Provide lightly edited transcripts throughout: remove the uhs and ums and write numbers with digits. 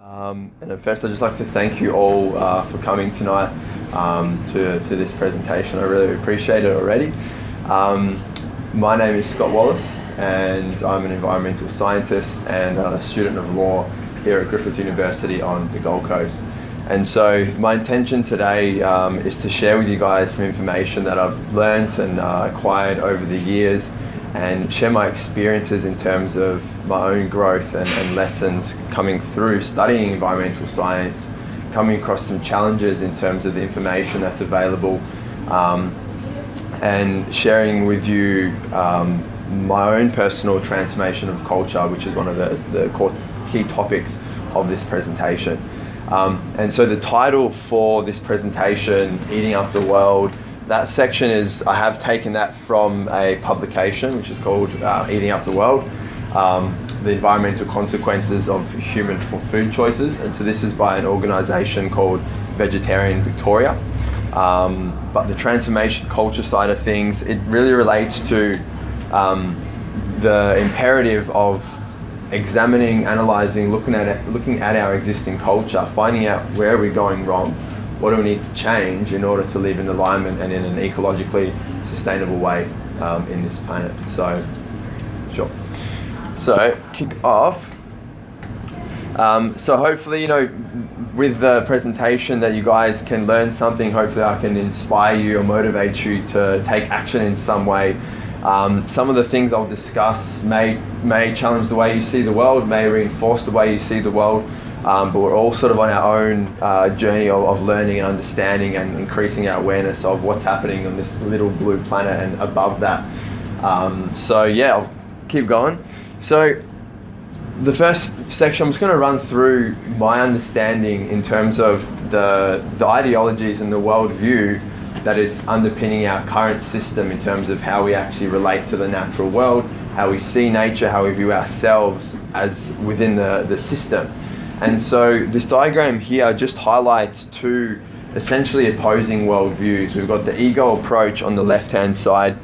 And at first, I'd just like to thank you all for coming tonight to this presentation. I really appreciate it already. My name is Scott Wallace, and I'm an environmental scientist and a student of law here at Griffith University on the Gold Coast. And so my intention today is to share with you guys some information that I've learned and acquired over the years, and share my experiences in terms of my own growth and lessons coming through studying environmental science, coming across some challenges in terms of the information that's available, and sharing with you my own personal transformation of culture, which is one of the core key topics of this presentation. And so the title for this presentation, Eating Up the World, that section is, I have taken that from a publication which is called Eating Up the World, the environmental consequences of human food choices. And so this is by an organization called Vegetarian Victoria. But the transformation culture side of things, it really relates to the imperative of examining, analyzing, looking at our existing culture, finding out where we're going wrong. What do we need to change in order to live in alignment and in an ecologically sustainable way in this planet? So, sure. So, kick off. So hopefully, with the presentation that you guys can learn something. Hopefully I can inspire you or motivate you to take action in some way. Some of the things I'll discuss may challenge the way you see the world, may reinforce the way you see the world. But we're all sort of on our own journey of learning and understanding and increasing our awareness of what's happening on this little blue planet and above that. So yeah, I'll keep going. So the first section, I'm just going to run through my understanding in terms of the ideologies and the worldview that is underpinning our current system in terms of how we actually relate to the natural world, how we see nature, how we view ourselves as within the system. And so this diagram here just highlights two essentially opposing worldviews. We've got the ego approach on the left-hand side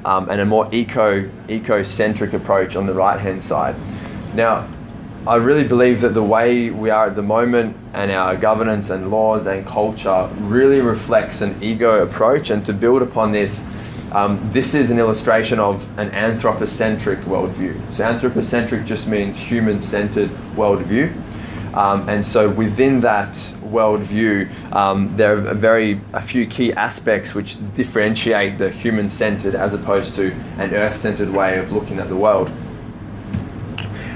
and a more eco-centric approach on the right-hand side. Now, I really believe that the way we are at the moment and our governance and laws and culture really reflects an ego approach. And to build upon this, this is an illustration of an anthropocentric worldview. So anthropocentric just means human-centered worldview. And so within that worldview, there are a few key aspects which differentiate the human-centered as opposed to an earth-centered way of looking at the world.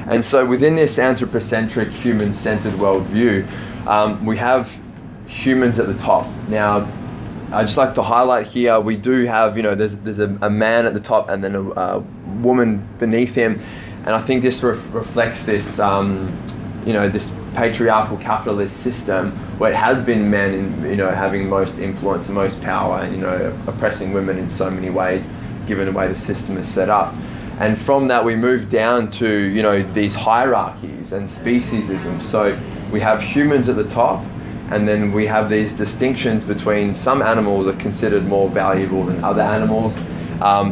And so within this anthropocentric, human-centered worldview, we have humans at the top. Now, I'd just like to highlight here, we do have, there's a man at the top and then a woman beneath him. And I think this reflects this, this patriarchal capitalist system where it has been men, having most influence and most power and, oppressing women in so many ways, given the way the system is set up. And from that, we move down to, these hierarchies and speciesism. So we have humans at the top, and then we have these distinctions between some animals are considered more valuable than other animals.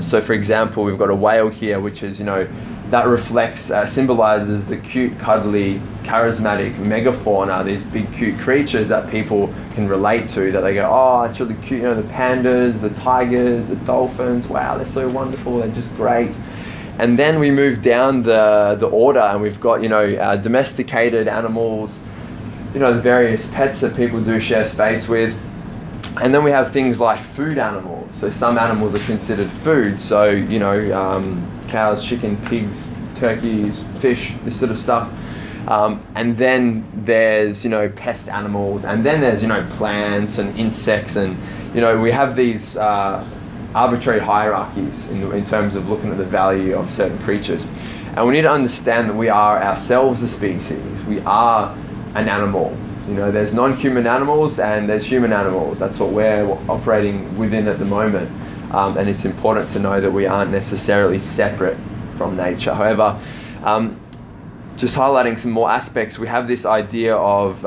So for example, we've got a whale here, which is, that reflects, symbolizes the cute, cuddly, charismatic megafauna, these big, cute creatures that people can relate to, that they go, oh, it's really cute, the pandas, the tigers, the dolphins, wow, they're so wonderful, they're just great. And then we move down the order, and we've got, our domesticated animals, the various pets that people do share space with. And then we have things like food animals. So some animals are considered food. So, cows, chicken, pigs, turkeys, fish, this sort of stuff. And then there's, pest animals. And then there's, plants and insects. And, we have these arbitrary hierarchies in terms of looking at the value of certain creatures. And we need to understand that we are ourselves a species. We are an animal. There's non-human animals and there's human animals. That's what we're operating within at the moment. And it's important to know that we aren't necessarily separate from nature. However, just highlighting some more aspects, we have this idea of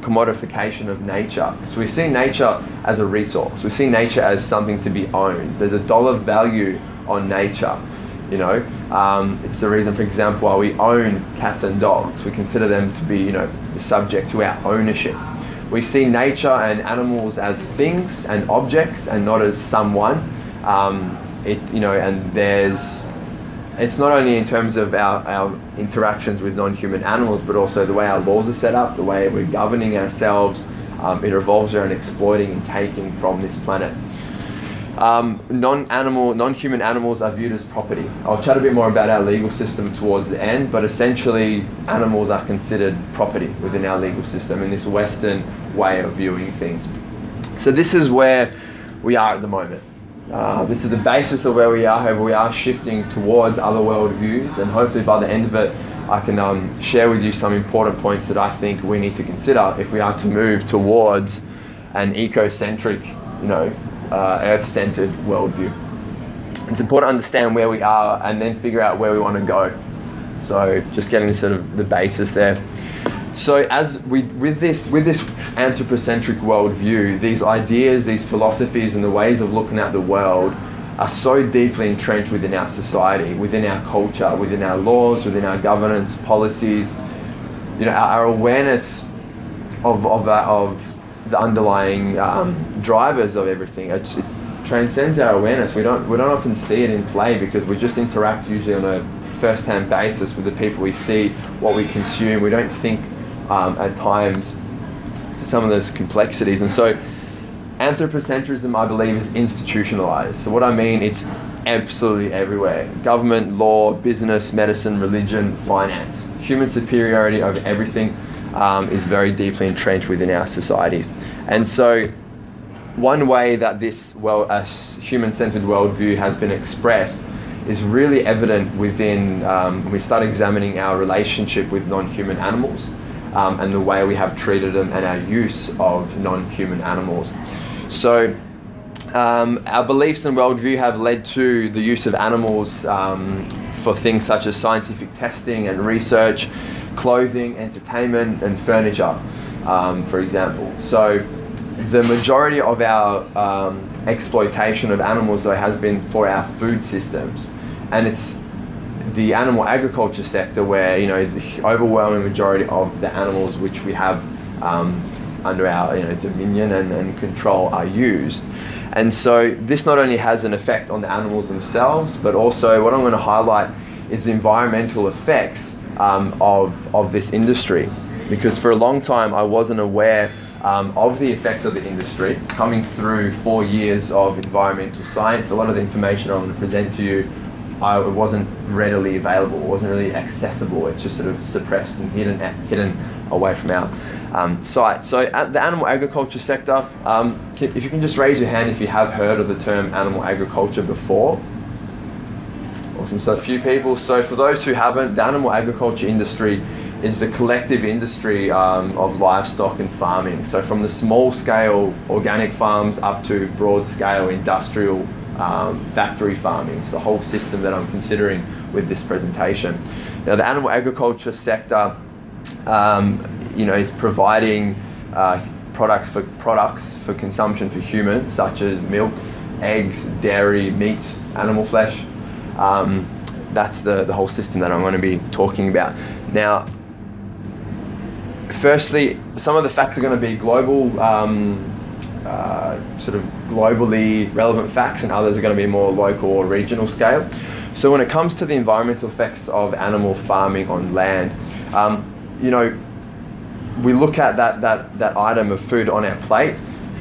commodification of nature. So we see nature as a resource. We see nature as something to be owned. There's a dollar value on nature. It's the reason, for example, why we own cats and dogs. We consider them to be, subject to our ownership. We see nature and animals as things and objects and not as someone. It's not only in terms of our interactions with non-human animals, but also the way our laws are set up, the way we're governing ourselves. It revolves around exploiting and taking from this planet. Non-human animals are viewed as property. I'll chat a bit more about our legal system towards the end, but essentially animals are considered property within our legal system in this Western way of viewing things. So this is where we are at the moment. This is the basis of where we are. However, we are shifting towards other worldviews, and hopefully by the end of it I can share with you some important points that I think we need to consider if we are to move towards an ecocentric, earth-centered worldview. It's important to understand where we are and then figure out where we want to go. So just getting the sort of the basis there. So with this anthropocentric worldview, these ideas, these philosophies and the ways of looking at the world are so deeply entrenched within our society, within our culture, within our laws, within our governance, policies. Our awareness of the underlying drivers of everything. It transcends our awareness. We don't often see it in play because we just interact usually on a first-hand basis with the people we see, what we consume. We don't think at times to some of those complexities. And so anthropocentrism, I believe, is institutionalized. So what I mean, it's absolutely everywhere. Government, law, business, medicine, religion, finance. Human superiority over everything is very deeply entrenched within our societies. And so one way that this human-centered worldview has been expressed is really evident within when we start examining our relationship with non-human animals and the way we have treated them and our use of non-human animals. So our beliefs and worldview have led to the use of animals for things such as scientific testing and research, clothing, entertainment, and furniture, for example. So the majority of our exploitation of animals, though, has been for our food systems, and it's the animal agriculture sector where the overwhelming majority of the animals which we have under our dominion and control are used. And so this not only has an effect on the animals themselves, but also what I'm going to highlight is the environmental effects of this industry, because for a long time I wasn't aware of the effects of the industry. Coming through 4 years of environmental science, a lot of the information I'm going to present to you, it wasn't readily available, it wasn't really accessible. It's just sort of suppressed and hidden away from our sight. So at the animal agriculture sector, if you can just raise your hand if you have heard of the term animal agriculture before. Awesome, so a few people. So for those who haven't, the animal agriculture industry is the collective industry of livestock and farming. So from the small scale organic farms up to broad scale industrial factory farming. It's the whole system that I'm considering with this presentation. Now the animal agriculture sector is providing products for consumption for humans, such as milk, eggs, dairy, meat, animal flesh. That's the whole system that I'm going to be talking about. Now, firstly, some of the facts are going to be global, sort of globally relevant facts, and others are going to be more local or regional scale. So when it comes to the environmental effects of animal farming on land, we look at that item of food on our plate,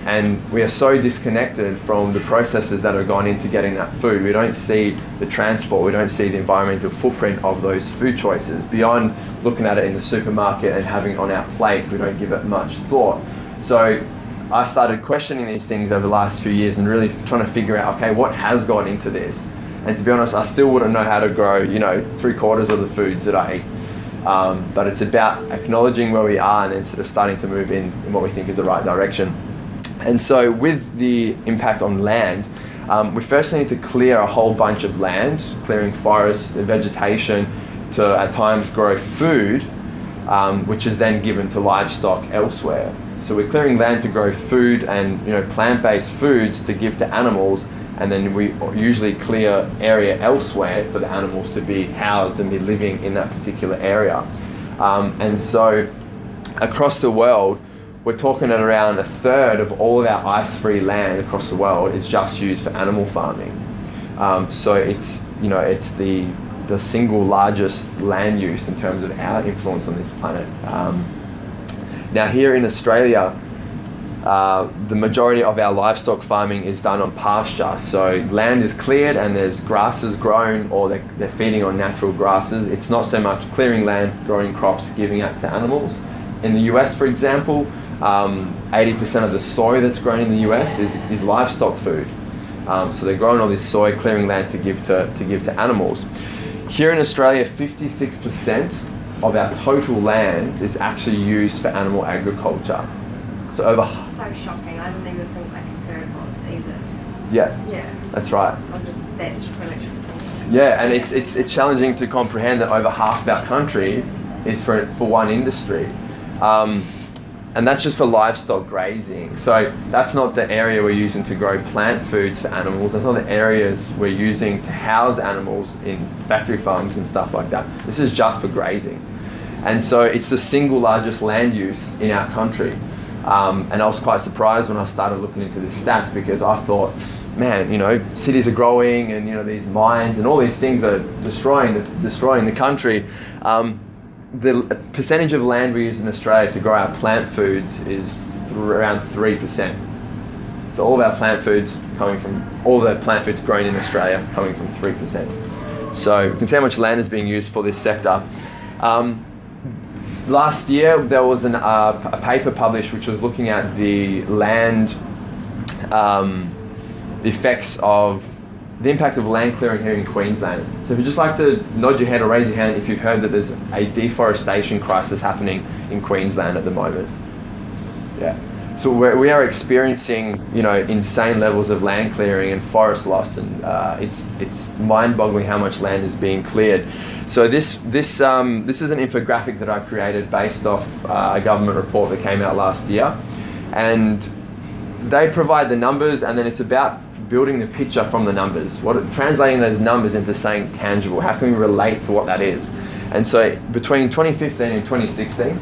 and we are so disconnected from the processes that have gone into getting that food. We don't see the transport, we don't see the environmental footprint of those food choices. Beyond looking at it in the supermarket and having it on our plate, we don't give it much thought. So I started questioning these things over the last few years and really trying to figure out, okay, what has gone into this? And to be honest, I still wouldn't know how to grow, 3/4 of the foods that I eat. But it's about acknowledging where we are and then sort of starting to move in what we think is the right direction. And so with the impact on land, we first need to clear a whole bunch of land, clearing forests and vegetation to at times grow food, which is then given to livestock elsewhere. So we're clearing land to grow food and plant-based foods to give to animals, and then we usually clear area elsewhere for the animals to be housed and be living in that particular area. And so across the world, we're talking at around a third of all of our ice-free land across the world is just used for animal farming. So it's the single largest land use in terms of our influence on this planet. Now here in Australia, the majority of our livestock farming is done on pasture. So land is cleared and there's grasses grown, or they're feeding on natural grasses. It's not so much clearing land, growing crops, giving out to animals. In the US, for example, 80% of the soy that's grown in the US is livestock food. So they're growing all this soy, clearing land to give to animals. Here in Australia, 56% of our total land is actually used for animal agriculture. So over. So shocking! I didn't even think like a third was Egypt. Yeah. Yeah. That's right. I'm just there just for electrical things. Yeah, and it's challenging to comprehend that over half of our country is for one industry. And that's just for livestock grazing. So that's not the area we're using to grow plant foods for animals. That's not the areas we're using to house animals in factory farms and stuff like that. This is just for grazing. And so it's the single largest land use in our country. And I was quite surprised when I started looking into the stats, because I thought, man, cities are growing and, these mines and all these things are destroying the country. The percentage of land we use in Australia to grow our plant foods is around 3%. So all of our plant foods grown in Australia coming from 3%. So you can see how much land is being used for this sector. Last year there was a paper published which was looking at the land, the effects of the impact of land clearing here in Queensland. So if you'd just like to nod your head or raise your hand if you've heard that there's a deforestation crisis happening in Queensland at the moment. Yeah. So we are experiencing, insane levels of land clearing and forest loss, and it's mind-boggling how much land is being cleared. So this is an infographic that I created based off a government report that came out last year, and they provide the numbers, and then it's about building the picture from the numbers, translating those numbers into something tangible. How can we relate to what that is? And so between 2015 and 2016,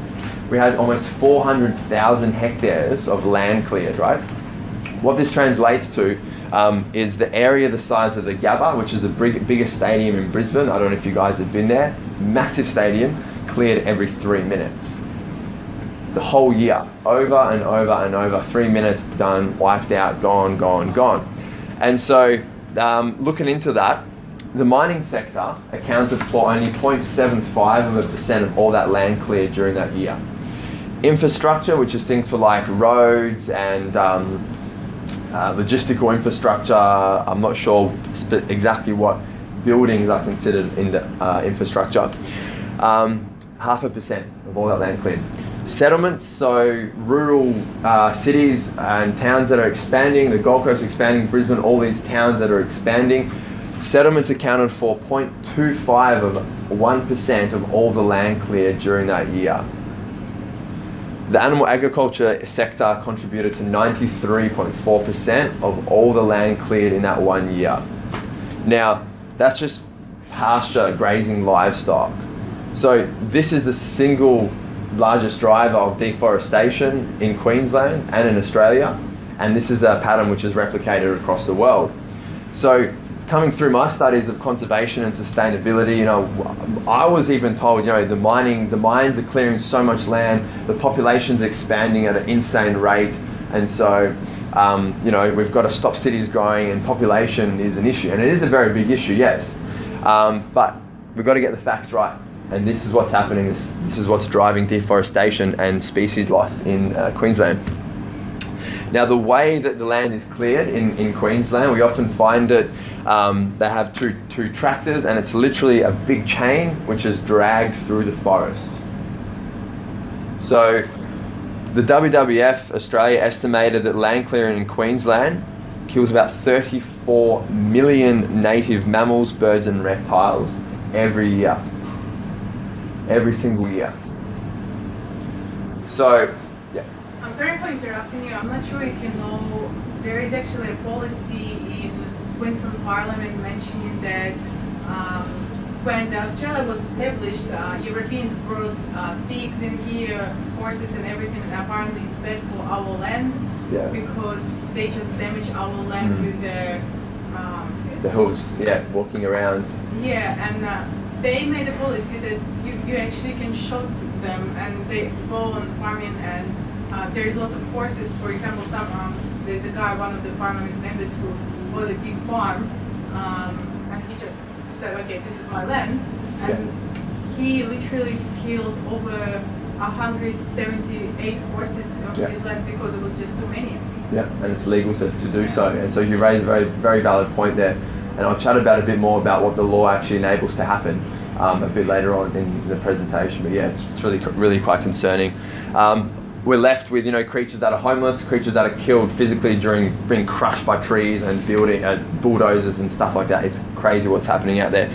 we had almost 400,000 hectares of land cleared, right? What this translates to is the area the size of the Gabba, which is the biggest stadium in Brisbane. I don't know if you guys have been there. It's a massive stadium, cleared every 3 minutes. The whole year, over and over and over, 3 minutes, done, wiped out, gone, gone, gone. And so looking into that, the mining sector accounted for only 0.75% of all that land cleared during that year. Infrastructure, which is things for like roads and logistical infrastructure, I'm not sure exactly what buildings are considered in infrastructure, 0.5% of all that land cleared. Settlements, so rural cities and towns that are expanding, the Gold Coast expanding, Brisbane, all these towns that are expanding, settlements accounted for 0.25% of all the land cleared during that year. The animal agriculture sector contributed to 93.4% of all the land cleared in that 1 year. Now, that's just pasture grazing livestock. So this is the single largest driver of deforestation in Queensland and in Australia, and this is a pattern which is replicated across the world. So coming through my studies of conservation and sustainability, I was even told, the mines are clearing so much land, the population's expanding at an insane rate, and so we've got to stop cities growing, and population is an issue, and it is a very big issue, yes, but we've got to get the facts right. And this is what's happening. This is what's driving deforestation and species loss in Queensland. Now, the way that the land is cleared in Queensland, we often find that they have two tractors, and it's literally a big chain which is dragged through the forest. So the WWF Australia estimated that land clearing in Queensland kills about 34 million native mammals, birds and reptiles every year. Every single year. So, yeah. I'm sorry for interrupting you. I'm not sure if you know, there is actually a policy in Winston Parliament mentioning that when Australia was established, Europeans brought pigs in here, horses and everything, and apparently it's bad for our land because they just damage our land with their the hooves, walking around. Yeah, and they made a policy that you actually can shoot them and they go on farming, and there's lots of horses. For example, there's a guy, one of the parliament members, who bought a big farm, and he just said, okay, this is my land, and he literally killed over 178 horses on his land because it was just too many. Yeah, and it's legal to do so. And so you raise a very, very valid point there. And I'll chat about a bit more about what the law actually enables to happen a bit later on in the presentation. But yeah, it's really quite concerning. We're left with creatures that are homeless, creatures that are killed physically during being crushed by trees and building bulldozers and stuff like that. It's crazy what's happening out there.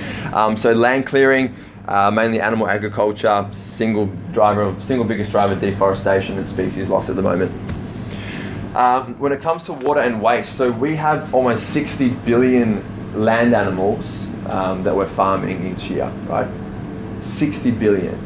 So land clearing, mainly animal agriculture, single biggest driver deforestation and species loss at the moment. When it comes to water and waste, so we have almost 60 billion land animals that we're farming each year, right? 60 billion.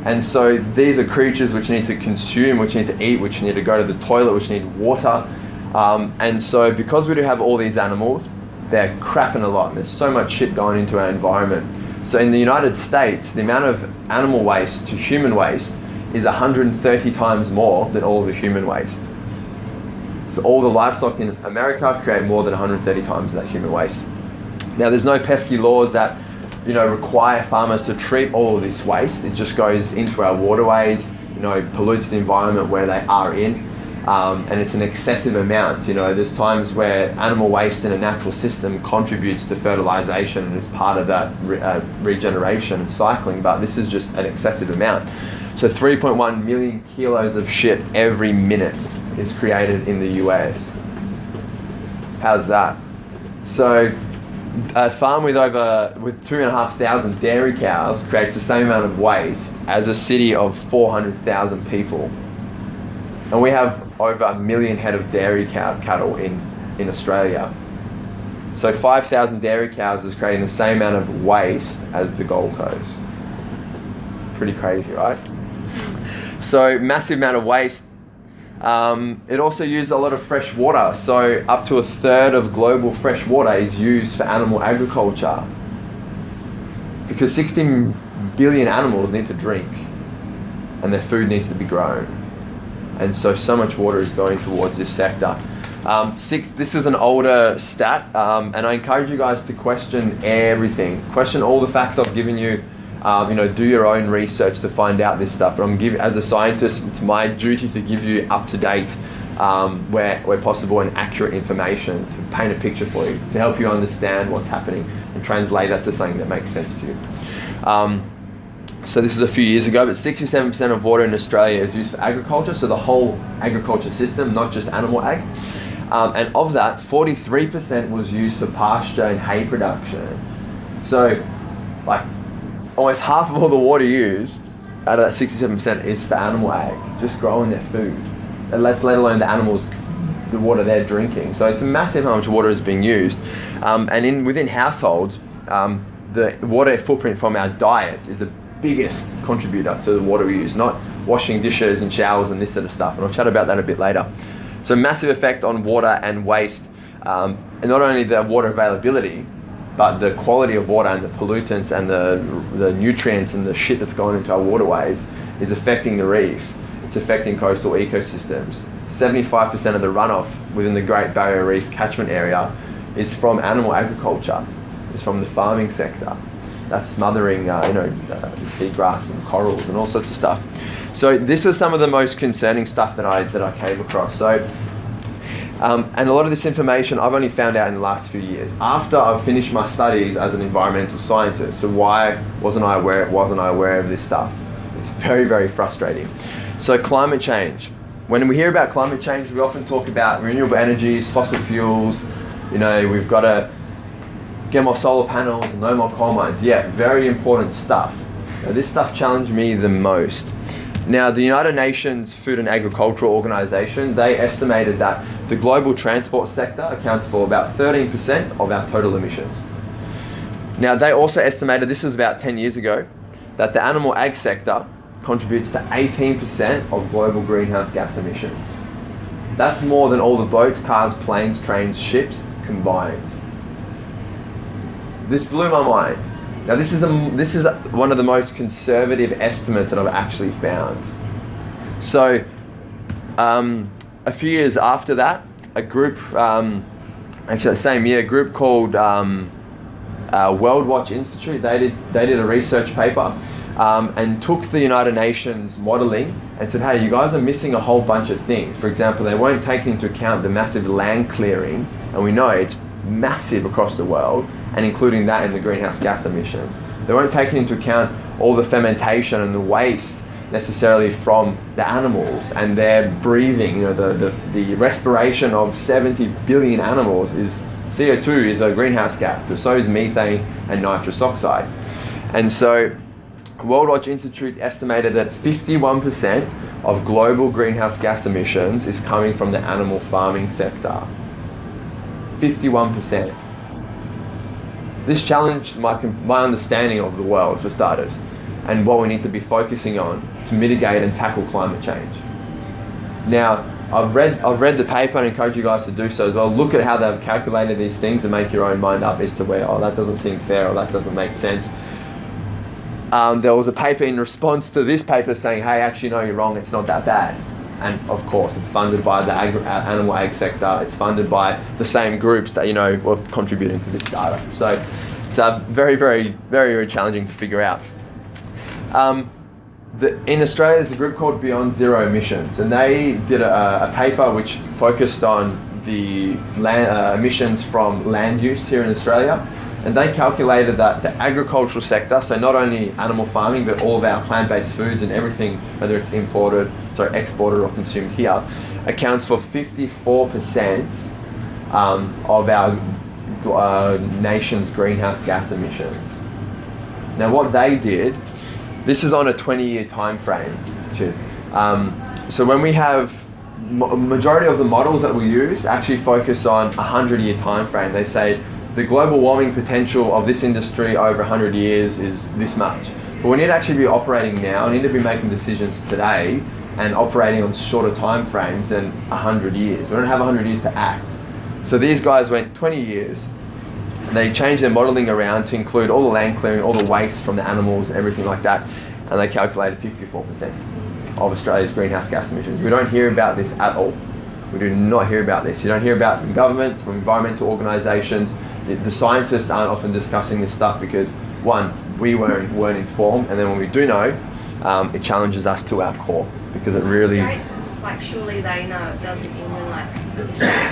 And so these are creatures which need to consume, which need to eat, which need to go to the toilet, which need water. And so because we do have all these animals, they're crapping a lot. There's so much shit going into our environment. So in the United States, the amount of animal waste to human waste is 130 times more than all of the human waste. So all the livestock in America create more than 130 times that human waste. Now there's no pesky laws that require farmers to treat all of this waste. It just goes into our waterways, pollutes the environment where they are in, and it's an excessive amount. There's times where animal waste in a natural system contributes to fertilization and is part of that regeneration and cycling, but this is just an excessive amount. So 3.1 million kilos of shit every minute is created in the US. How's that? So a farm with 2,500 dairy cows creates the same amount of waste as a city of 400,000 people. And we have over 1 million head of dairy cattle in Australia. So 5,000 dairy cows is creating the same amount of waste as the Gold Coast. Pretty crazy, right? So massive amount of waste. It also uses a lot of fresh water, so up to 1/3 of global fresh water is used for animal agriculture, because 16 billion animals need to drink and their food needs to be grown, and so much water is going towards this sector. This is an older stat, and I encourage you guys to question everything, question all the facts I've given you. Do your own research to find out this stuff. But as a scientist, it's my duty to give you up-to-date, where possible, and accurate information to paint a picture for you, to help you understand what's happening and translate that to something that makes sense to you. So this is a few years ago, but 67% of water in Australia is used for agriculture, so the whole agriculture system, not just animal ag. And of that, 43% was used for pasture and hay production. So, almost half of all the water used out of that 67% is for animal ag, just growing their food. And let alone the animals, the water they're drinking. So it's massive how much water is being used. And within households, the water footprint from our diet is the biggest contributor to the water we use, not washing dishes and showers and this sort of stuff. And I'll chat about that a bit later. So massive effect on water and waste, and not only the water availability, but the quality of water and the pollutants and the nutrients and the shit that's going into our waterways is affecting the reef. It's affecting coastal ecosystems. 75% of the runoff within the Great Barrier Reef catchment area is from animal agriculture. It's from the farming sector. That's smothering, seagrass and corals and all sorts of stuff. So this is some of the most concerning stuff that I came across. So. And a lot of this information I've only found out in the last few years, after I've finished my studies as an environmental scientist. So why wasn't I aware of this stuff? It's very, very frustrating. So climate change. When we hear about climate change, we often talk about renewable energies, fossil fuels. We've got to get more solar panels, no more coal mines. Yeah, very important stuff. Now, this stuff challenged me the most. Now, the United Nations Food and Agricultural Organization, they estimated that the global transport sector accounts for about 13% of our total emissions. Now, they also estimated, this was about 10 years ago, that the animal ag sector contributes to 18% of global greenhouse gas emissions. That's more than all the boats, cars, planes, trains, ships combined. This blew my mind. Now, this is one of the most conservative estimates that I've actually found. So, a few years after that, a group, actually the same year, a group called World Watch Institute, they did a research paper and took the United Nations modelling and said, hey, you guys are missing a whole bunch of things. For example, they weren't taking into account the massive land clearing, and we know it's massive across the world, and including that in the greenhouse gas emissions. They weren't taking into account all the fermentation and the waste necessarily from the animals and their breathing. You know, the respiration of 70 billion animals is CO2 is a greenhouse gas, but so is methane and nitrous oxide. And so World Watch Institute estimated that 51% of global greenhouse gas emissions is coming from the animal farming sector. 51%. This challenged my understanding of the world, for starters, and what we need to be focusing on to mitigate and tackle climate change. Now, I've read the paper and encourage you guys to do so as well. Look at how they've calculated these things and make your own mind up as to where, oh, that doesn't seem fair or that doesn't make sense. There was a paper in response to this paper saying, hey, actually, no, you're wrong, it's not that bad. And of course, it's funded by the animal ag sector. It's funded by the same groups that, you know, were contributing to this data. So it's very, very, very, very challenging to figure out. In Australia, there's a group called Beyond Zero Emissions, and they did a paper which focused on the emissions from land use here in Australia. And they calculated that the agricultural sector, so not only animal farming, but all of our plant-based foods and everything, whether it's exported or consumed here, accounts for 54% of our nation's greenhouse gas emissions. Now, what they did, this is on a 20-year time frame. Cheers. So when we have majority of the models that we use actually focus on a 100-year time frame. They say the global warming potential of this industry over 100 years is this much. But we need to actually be operating now. We need to be making decisions today and operating on shorter time frames than 100 years. We don't have 100 years to act. So these guys went 20 years. And they changed their modelling around to include all the land clearing, all the waste from the animals and everything like that. And they calculated 54% of Australia's greenhouse gas emissions. We don't hear about this at all. We do not hear about this. You don't hear about it from governments, from environmental organisations. The scientists aren't often discussing this stuff because, one, we weren't informed, and then when we do know, it challenges us to our core because it really... It's like, surely they know it doesn't even like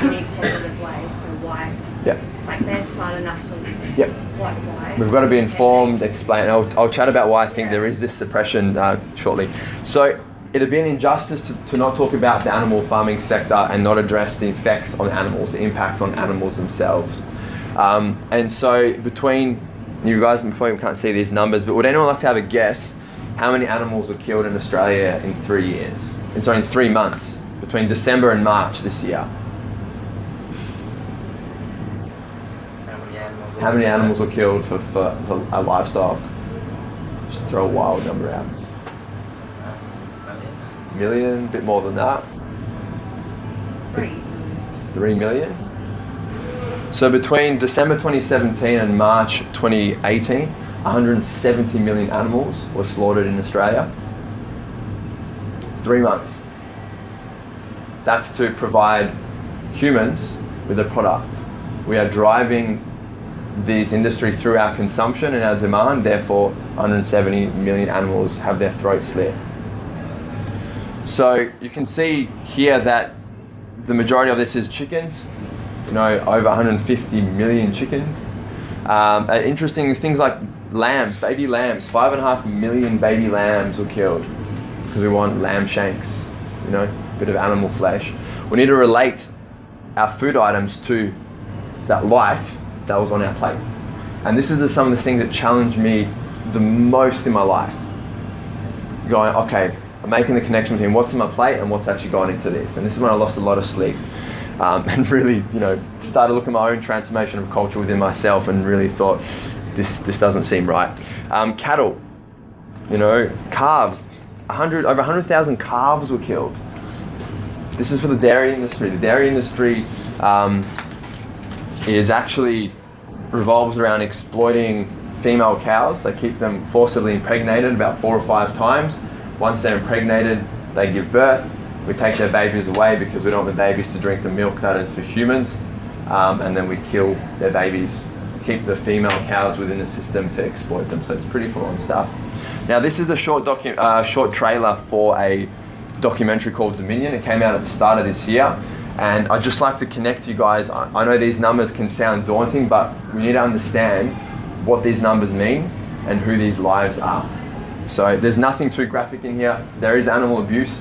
any positive way, so why? Yeah. Like they're smart enough, so yep. Why? We've got to be informed, explain. I'll chat about why I think there is this suppression shortly. So it'd be an injustice to not talk about the animal farming sector and not address the effects on animals, the impacts on animals themselves. And so between, you guys probably can't see these numbers, but would anyone like to have a guess how many animals were killed in Australia in 3 years? It's only 3 months, between December and March this year. How many animals were killed for livestock? Just throw a wild number out. 1 million, a bit more than that. 3 million. So between December 2017 and March 2018, 170 million animals were slaughtered in Australia. 3 months. That's to provide humans with a product. We are driving this industry through our consumption and our demand, therefore 170 million animals have their throats slit. So you can see here that the majority of this is chickens, over 150 million chickens. Interesting things like lambs, baby lambs, 5.5 million baby lambs were killed because we want lamb shanks, a bit of animal flesh. We need to relate our food items to that life that was on our plate. And this is some of the things that challenged me the most in my life. Going, okay, I'm making the connection between what's on my plate and what's actually gone into this. And this is when I lost a lot of sleep, and really, started looking at my own transformation of culture within myself, and really thought, this doesn't seem right. Cattle, calves, over 100,000 calves were killed. This is for the dairy industry. The dairy industry is actually revolves around exploiting female cows. They keep them forcibly impregnated about 4 or 5 times. Once they're impregnated, they give birth. We take their babies away because we don't want the babies to drink the milk that is for humans, and then we kill their babies, keep the female cows within the system to exploit them. So it's pretty full-on stuff. Now this is a short trailer for a documentary called Dominion. It came out at the start of this year, and I'd just like to connect you guys. I know these numbers can sound daunting, but we need to understand what these numbers mean and who these lives are. So there's nothing too graphic in here. There is animal abuse,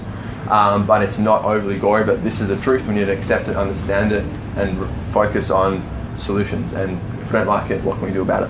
but it's not overly gory, but this is the truth. We need to accept it, understand it, and focus on solutions. And if we don't like it, what can we do about it?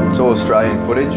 It's all Australian footage.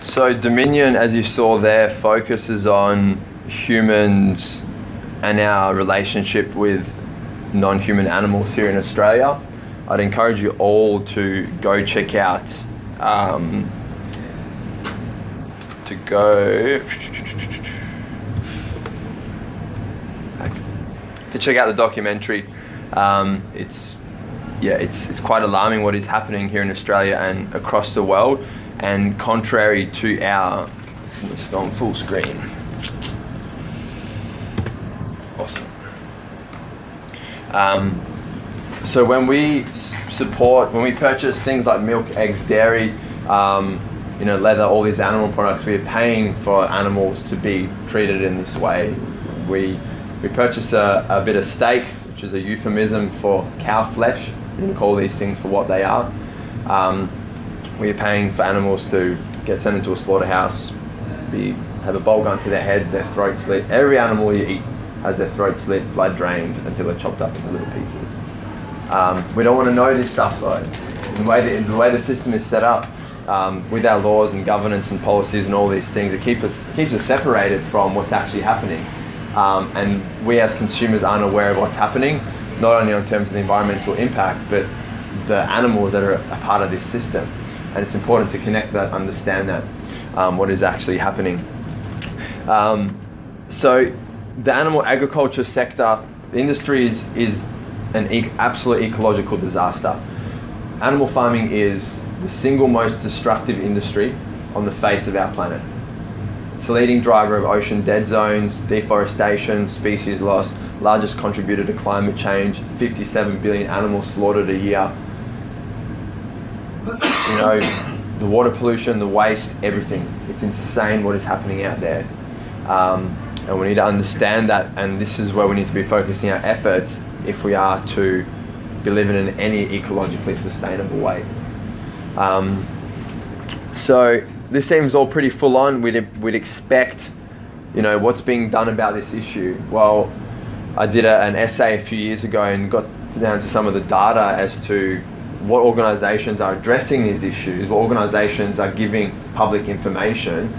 So Dominion, as you saw there, focuses on humans and our relationship with non-human animals here in Australia. I'd encourage you all to go check out check out the documentary. It's quite alarming what is happening here in Australia and across the world. And contrary to our, let's go on full screen. Awesome. So when we purchase things like milk, eggs, dairy, leather, all these animal products, we are paying for animals to be treated in this way. We purchase a bit of steak, which is a euphemism for cow flesh. You can call these things for what they are. We are paying for animals to get sent into a slaughterhouse, have a bowl gun to their head, their throat slit. Every animal you eat has their throat slit, blood drained until they're chopped up into little pieces. We don't want to know this stuff though. The way the system is set up, with our laws and governance and policies and all these things, it keeps us separated from what's actually happening. And we as consumers aren't aware of what's happening, not only in terms of the environmental impact, but the animals that are a part of this system. And it's important to connect that, understand that, what is actually happening. So the animal agriculture sector, the industry is an absolute ecological disaster. Animal farming is the single most destructive industry on the face of our planet. It's the leading driver of ocean dead zones, deforestation, species loss, largest contributor to climate change, 57 billion animals slaughtered a year. The water pollution, the waste, everything. It's insane what is happening out there. And we need to understand that, and this is where we need to be focusing our efforts if we are to be living in any ecologically sustainable way. So this seems all pretty full on. We'd expect, what's being done about this issue. Well, I did an essay a few years ago and got down to some of the data as to what organisations are addressing these issues, what organisations are giving public information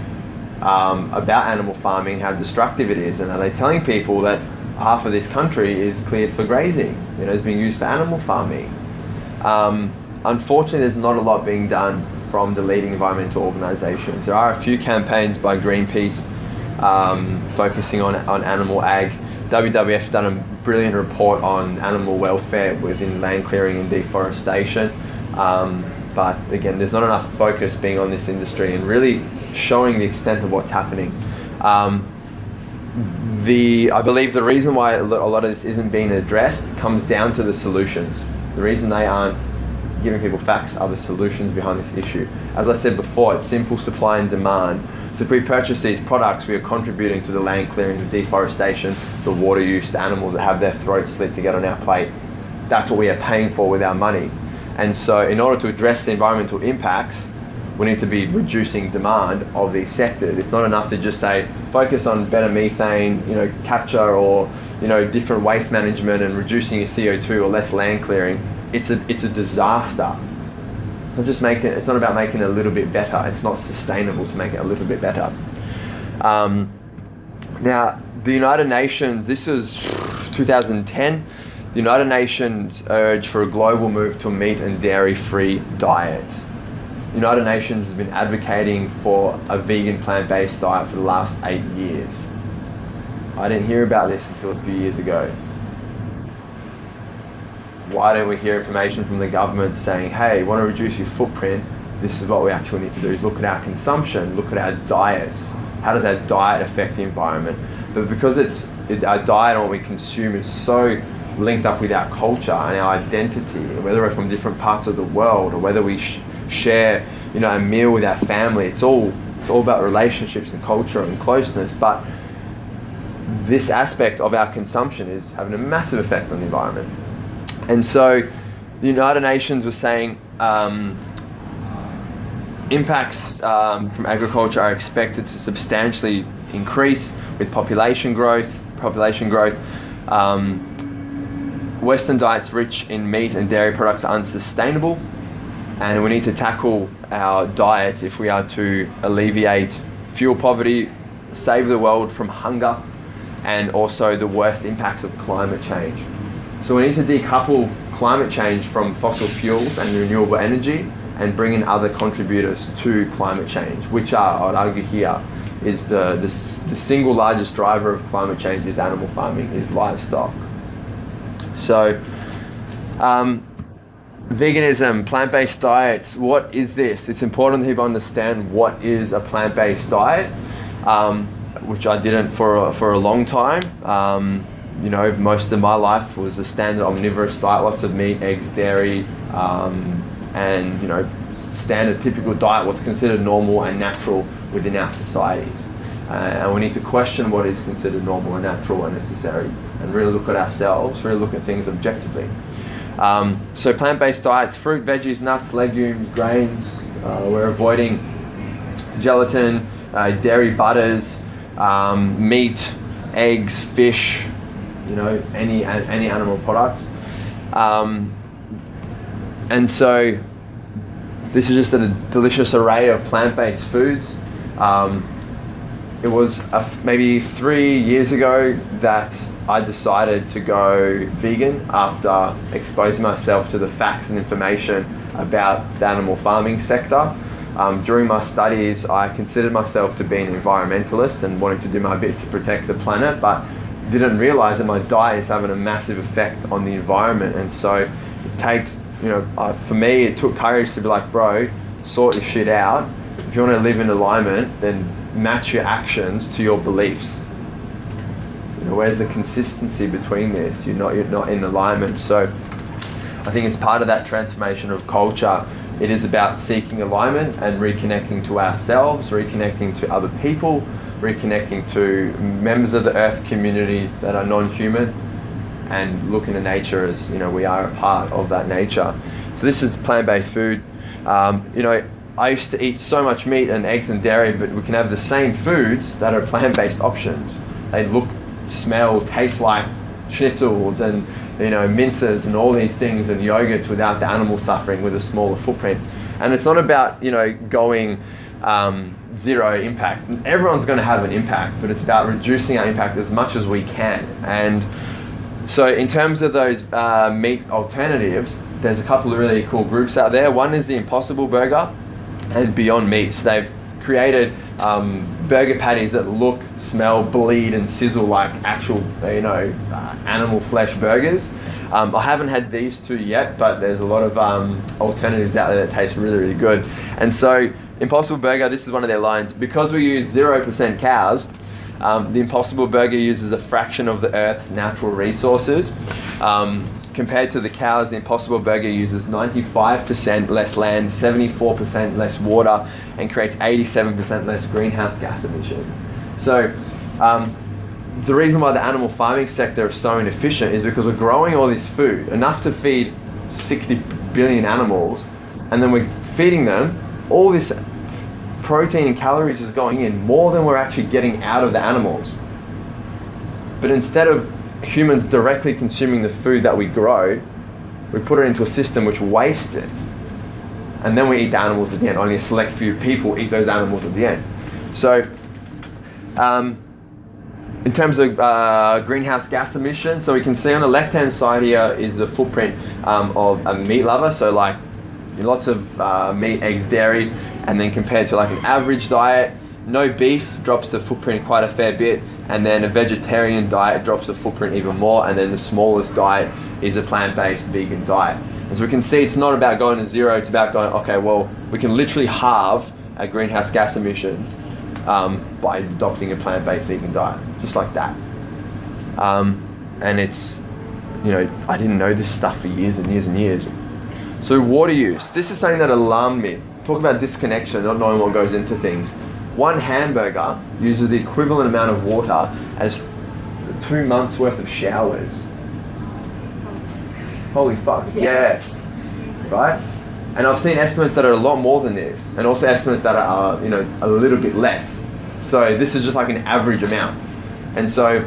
about animal farming, how destructive it is, and are they telling people that half of this country is cleared for grazing, is being used for animal farming. Unfortunately, there's not a lot being done from the leading environmental organisations. There are a few campaigns by Greenpeace focusing on animal ag. WWF done a brilliant report on animal welfare within land clearing and deforestation. But again, there's not enough focus being on this industry and really showing the extent of what's happening. I believe the reason why a lot of this isn't being addressed comes down to the solutions. The reason they aren't giving people facts are the solutions behind this issue. As I said before, it's simple supply and demand. So if we purchase these products, we are contributing to the land clearing, the deforestation, the water use, the animals that have their throats slit to get on our plate. That's what we are paying for with our money. And so in order to address the environmental impacts, we need to be reducing demand of these sectors. It's not enough to just say, focus on better methane, capture, or, different waste management and reducing your CO2 or less land clearing. It's a disaster. It's not about making it a little bit better. It's not sustainable to make it a little bit better. Now, the United Nations, this is 2010, the United Nations urged for a global move to a meat and dairy-free diet. The United Nations has been advocating for a vegan plant-based diet for the last 8 years. I didn't hear about this until a few years ago. Why don't we hear information from the government saying, hey, you want to reduce your footprint? This is what we actually need to do, is look at our consumption, look at our diets. How does our diet affect the environment? But because our diet and what we consume is so linked up with our culture and our identity, whether we're from different parts of the world or whether we share a meal with our family, it's all about relationships and culture and closeness. But this aspect of our consumption is having a massive effect on the environment. And so the United Nations was saying impacts from agriculture are expected to substantially increase with population growth. Western diets rich in meat and dairy products are unsustainable. and we need to tackle our diet if we are to alleviate fuel poverty, save the world from hunger, and also the worst impacts of climate change. So we need to decouple climate change from fossil fuels and renewable energy and bring in other contributors to climate change, which are, I would argue here, is the single largest driver of climate change is animal farming, is livestock. So veganism, plant-based diets, what is this? It's important that people understand what is a plant-based diet, which I didn't for a long time. You know, most of my life was a standard omnivorous diet, lots of meat, eggs, dairy, and, you know, standard typical diet, what's considered normal and natural within our societies. And we need to question what is considered normal and natural and necessary, and really look at ourselves, really look at things objectively. So plant-based diets, fruit, veggies, nuts, legumes, grains. We're avoiding gelatin, dairy butters, meat, eggs, fish, you know, any animal products. And so this is just a delicious array of plant-based foods. It was maybe 3 years ago that I decided to go vegan after exposing myself to the facts and information about the animal farming sector. During my studies, I considered myself to be an environmentalist and wanting to do my bit to protect the planet, but didn't realize that my diet is having a massive effect on the environment. And so it takes, you know, for me, it took courage to be like, bro, sort your shit out. If you want to live in alignment, then match your actions to your beliefs. You know, where's the consistency between this? You're not in alignment. So I think it's part of that transformation of culture. It is about seeking alignment and reconnecting to ourselves, reconnecting to other people, reconnecting to members of the earth community that are non-human, and looking at nature as, you know, we are a part of that nature. So this is plant-based food. You know, I used to eat so much meat and eggs and dairy, but we can have the same foods that are plant-based options. They look, smell, taste like schnitzels and, you know, minces and all these things, and yogurts without the animal suffering, with a smaller footprint. And it's not about, you know, going zero impact. Everyone's going to have an impact, but it's about reducing our impact as much as we can. And so in terms of those meat alternatives, there's a couple of really cool groups out there. One is the Impossible Burger and Beyond Meats. They've created burger patties that look, smell, bleed and sizzle like actual, you know, animal flesh burgers. I haven't had these two yet, but there's a lot of alternatives out there that taste really, really good. And so Impossible Burger, this is one of their lines: because we use 0% cows, the Impossible Burger uses a fraction of the Earth's natural resources. Compared to the cows, the Impossible Burger uses 95% less land, 74% less water, and creates 87% less greenhouse gas emissions. So the reason why the animal farming sector is so inefficient is because we're growing all this food, enough to feed 60 billion animals, and then we're feeding them all this protein and calories is going in, more than we're actually getting out of the animals. But instead of humans directly consuming the food that we grow, we put it into a system which wastes it, and then we eat the animals at the end. Only a select few people eat those animals at the end. So in terms of greenhouse gas emissions, so we can see on the left hand side here is the footprint of a meat lover, so like lots of meat, eggs, dairy, and then compared to like an average diet, no beef drops the footprint quite a fair bit, and then a vegetarian diet drops the footprint even more, and then the smallest diet is a plant-based vegan diet. As we can see, it's not about going to zero, it's about going, okay, well, we can literally halve our greenhouse gas emissions by adopting a plant-based vegan diet, just like that. And it's, you know, I didn't know this stuff for years and years and years. So water use, this is something that alarmed me. Talk about disconnection, not knowing what goes into things. One hamburger uses the equivalent amount of water as 2 months worth of showers. Holy fuck, yeah. Right? And I've seen estimates that are a lot more than this, and also estimates that are, you know, a little bit less. So this is just like an average amount. And so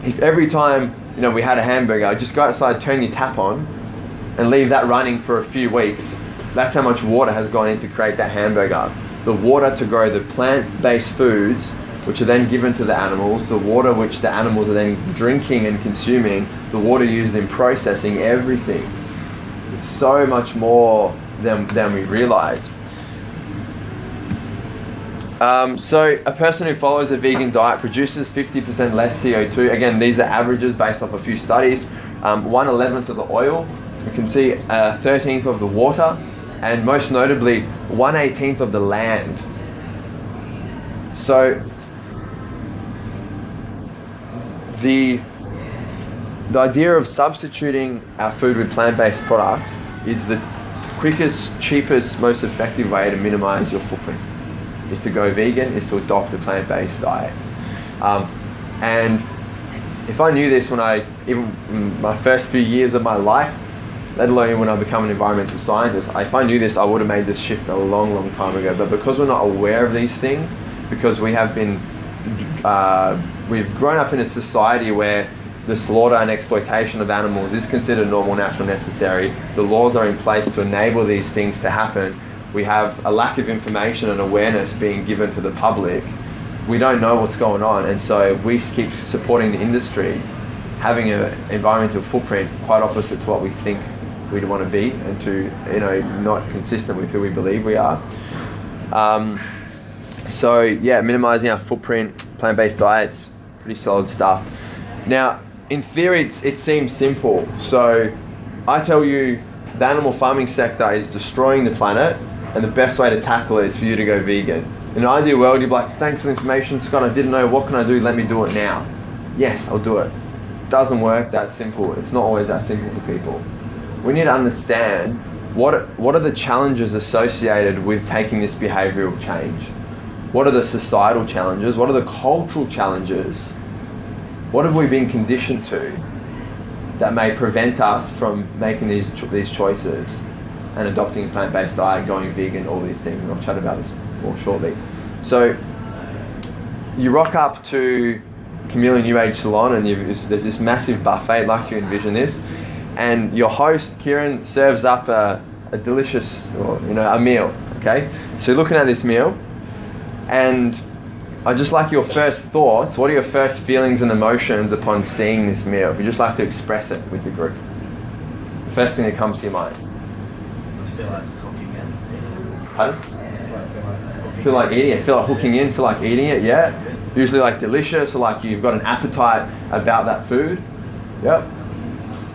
if every time, you know, we had a hamburger, just go outside, turn your tap on, and leave that running for a few weeks, That's how much water has gone in to create that hamburger. The water to grow the plant-based foods, which are then given to the animals, the water which the animals are then drinking and consuming, the water used in processing everything. It's so much more than we realize. So a person who follows a vegan diet produces 50% less CO2. Again, these are averages based off a few studies. 1/11th of the oil, you can see 1/13th of the water, and most notably 1/18th of the land. So the idea of substituting our food with plant-based products is the quickest, cheapest, most effective way to minimize your footprint. Is to go vegan, is to adopt a plant-based diet. And if I knew this even my first few years of my life, let alone when I become an environmental scientist, if I knew this, I would have made this shift a long, long time ago. But because we're not aware of these things, because we have been, we've grown up in a society where the slaughter and exploitation of animals is considered normal, natural, necessary. The laws are in place to enable these things to happen. We have a lack of information and awareness being given to the public. We don't know what's going on, and so we keep supporting the industry, having an environmental footprint quite opposite to what we think we'd want to be, and to, not consistent with who we believe we are. So yeah, minimizing our footprint, plant-based diets, pretty solid stuff. Now, in theory, it seems simple. So I tell you, the animal farming sector is destroying the planet, and the best way to tackle it is for you to go vegan. In an ideal world, you'd be like, thanks for the information, Scott, I didn't know, what can I do? Let me do it now. Yes, I'll do it. Doesn't work that simple. It's not always that simple for people. We need to understand what are the challenges associated with taking this behavioral change. What are the societal challenges? What are the cultural challenges? What have we been conditioned to that may prevent us from making these choices and adopting a plant-based diet, going vegan, all these things? And I'll chat about this more shortly. So you rock up to Chameleon New Age Salon, and there's this massive buffet, like you envision this, and your host, Kieran, serves up a delicious, a meal, okay? So you're looking at this meal, and I just like your first thoughts. What are your first feelings and emotions upon seeing this meal? If you just like to express it with the group. The first thing that comes to your mind. Just feel like it's hooking in. Pardon? Feel like eating it. Feel like hooking in. Feel like eating it. Yeah. Usually like delicious, or like you've got an appetite about that food. Yep.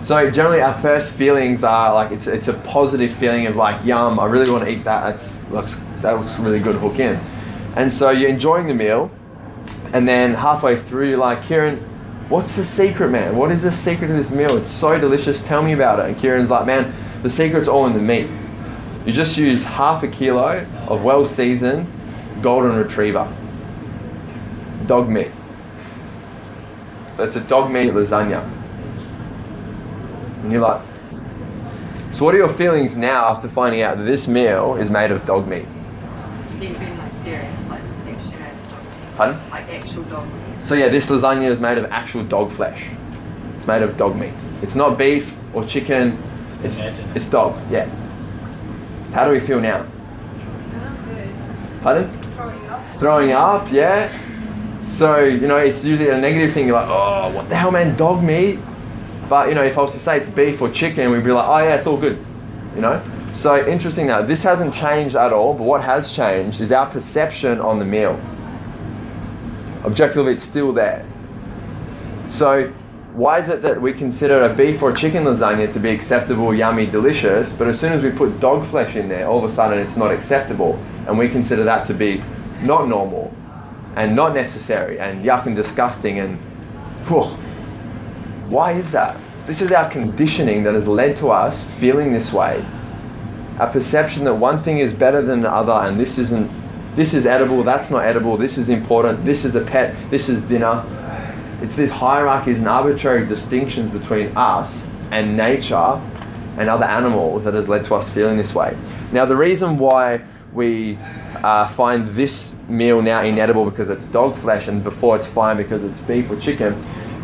So generally our first feelings are like it's a positive feeling of like, yum, I really want to eat that. That looks really good. Hook in. And so you're enjoying the meal, and then halfway through you're like, Kieran, what's the secret, man? What is the secret to this meal? It's so delicious. Tell me about it. And Kieran's like, man, the secret's all in the meat. You just use 1/2 kilo of well-seasoned golden retriever dog meat. That's a dog meat lasagna. And you're like, so what are your feelings now after finding out that this meal is made of dog meat? They've been like serious, like this extra dog meat. Pardon? Like actual dog meat. So yeah, this lasagna is made of actual dog flesh. It's made of dog meat. It's not beef or chicken. It's dog. Yeah. How do we feel now? Pardon? Throwing up. Yeah. So it's usually a negative thing. You're like, oh, what the hell, man? Dog meat. But if I was to say it's beef or chicken, we'd be like, oh yeah, it's all good. So interesting now, this hasn't changed at all, but what has changed is our perception on the meal. Objectively, it's still there. So why is it that we consider a beef or chicken lasagna to be acceptable, yummy, delicious, but as soon as we put dog flesh in there, all of a sudden it's not acceptable, and we consider that to be not normal and not necessary and yuck and disgusting, and why is that? This is our conditioning that has led to us feeling this way. Our perception that one thing is better than the other, and this is edible, that's not edible, this is important, this is a pet, this is dinner. It's these hierarchies and arbitrary distinctions between us and nature and other animals that has led to us feeling this way. Now, the reason why we find this meal now inedible because it's dog flesh, and before it's fine because it's beef or chicken,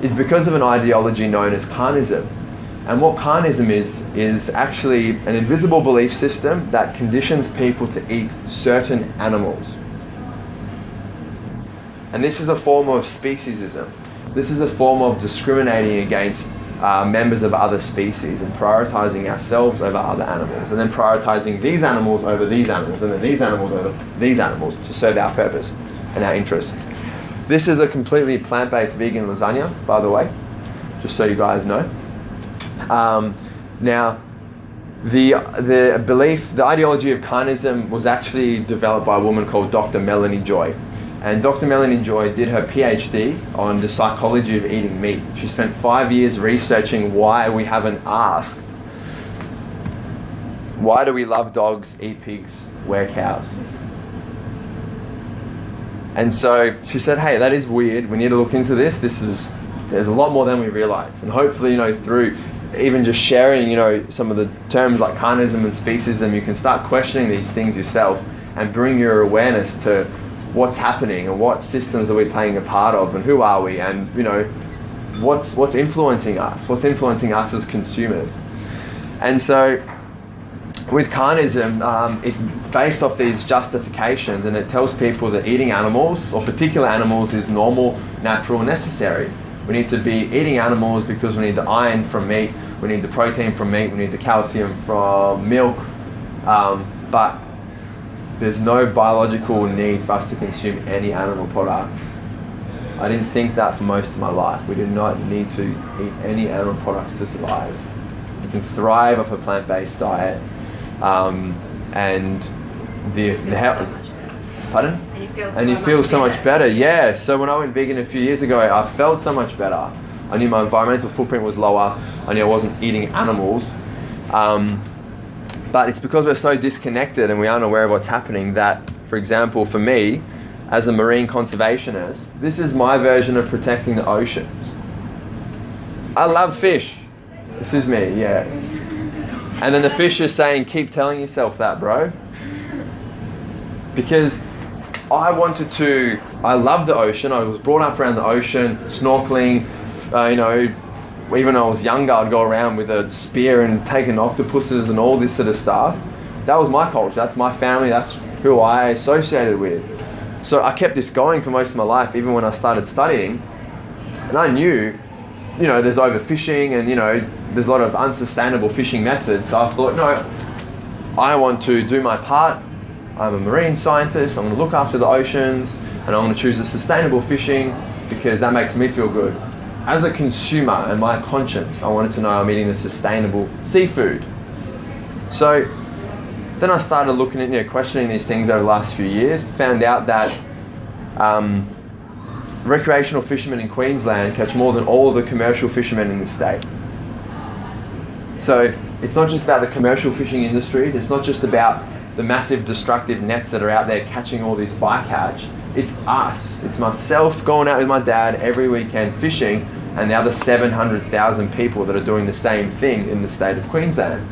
is because of an ideology known as carnism. And what carnism is actually an invisible belief system that conditions people to eat certain animals. And this is a form of speciesism. This is a form of discriminating against members of other species and prioritizing ourselves over other animals, and then prioritizing these animals over these animals, and then these animals over these animals to serve our purpose and our interests. This is a completely plant-based vegan lasagna, by the way, just so you guys know. Now, the belief, the ideology of carnism was actually developed by a woman called Dr. Melanie Joy. And Dr. Melanie Joy did her PhD on the psychology of eating meat. She spent 5 years researching why we haven't asked, why do we love dogs, eat pigs, wear cows? And so she said, hey, that is weird. We need to look into this. There's a lot more than we realize. And hopefully, through even just sharing, some of the terms like carnism and speciesism, you can start questioning these things yourself and bring your awareness to what's happening and what systems are we playing a part of and who are we, and what's influencing us as consumers. And so with carnism, it's based off these justifications, and it tells people that eating animals or particular animals is normal, natural, necessary. We need to be eating animals because we need the iron from meat, we need the protein from meat, we need the calcium from milk, but there's no biological need for us to consume any animal products. I didn't think that for most of my life. We do not need to eat any animal products to survive. We can thrive off a plant-based diet, and the health. Pardon? And you feel so much better. Yeah. So when I went vegan a few years ago, I felt so much better. I knew my environmental footprint was lower. I knew I wasn't eating animals. But it's because we're so disconnected and we aren't aware of what's happening that, for example, for me, as a marine conservationist, this is my version of protecting the oceans. I love fish. This is me, yeah. And then the fish is saying, keep telling yourself that, bro. Because I love the ocean. I was brought up around the ocean, snorkeling, even when I was younger, I'd go around with a spear and taking octopuses and all this sort of stuff. That was my culture. That's my family. That's who I associated with. So I kept this going for most of my life, even when I started studying. And I knew, there's overfishing and, there's a lot of unsustainable fishing methods. So I thought, no, I want to do my part. I'm a marine scientist. I'm going to look after the oceans, and I'm going to choose the sustainable fishing because that makes me feel good. As a consumer and my conscience, I wanted to know I'm eating the sustainable seafood. So then I started looking at, questioning these things over the last few years. Found out that recreational fishermen in Queensland catch more than all of the commercial fishermen in the state. So it's not just about the commercial fishing industries. It's not just about the massive destructive nets that are out there catching all this bycatch. It's us. It's myself going out with my dad every weekend fishing, and the other 700,000 people that are doing the same thing in the state of Queensland.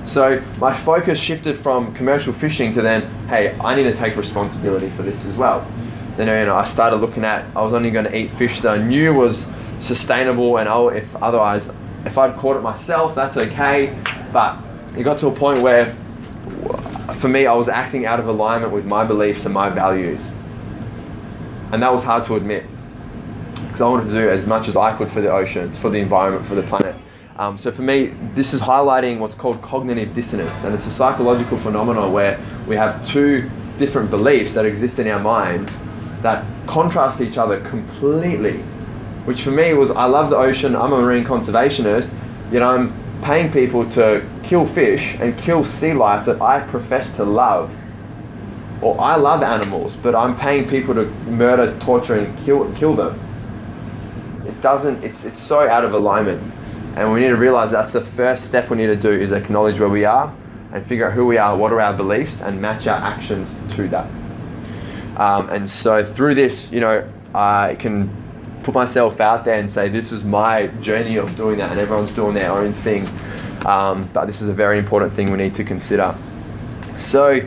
So my focus shifted from commercial fishing to then, hey, I need to take responsibility for this as well. Then I started looking at, I was only going to eat fish that I knew was sustainable, and if I'd caught it myself, that's okay. But it got to a point where, for me, I was acting out of alignment with my beliefs and my values. And that was hard to admit, because I wanted to do as much as I could for the oceans, for the environment, for the planet. So for me, this is highlighting what's called cognitive dissonance, and it's a psychological phenomenon where we have two different beliefs that exist in our minds that contrast each other completely. Which for me was, I love the ocean, I'm a marine conservationist, yet I'm paying people to kill fish and kill sea life that I profess to love. Or I love animals, but I'm paying people to murder, torture, and kill them. It's so out of alignment. And we need to realize that's the first step we need to do, is acknowledge where we are and figure out who we are, what are our beliefs, and match our actions to that. And so through this, I can put myself out there and say, this is my journey of doing that, and everyone's doing their own thing. But this is a very important thing we need to consider. So,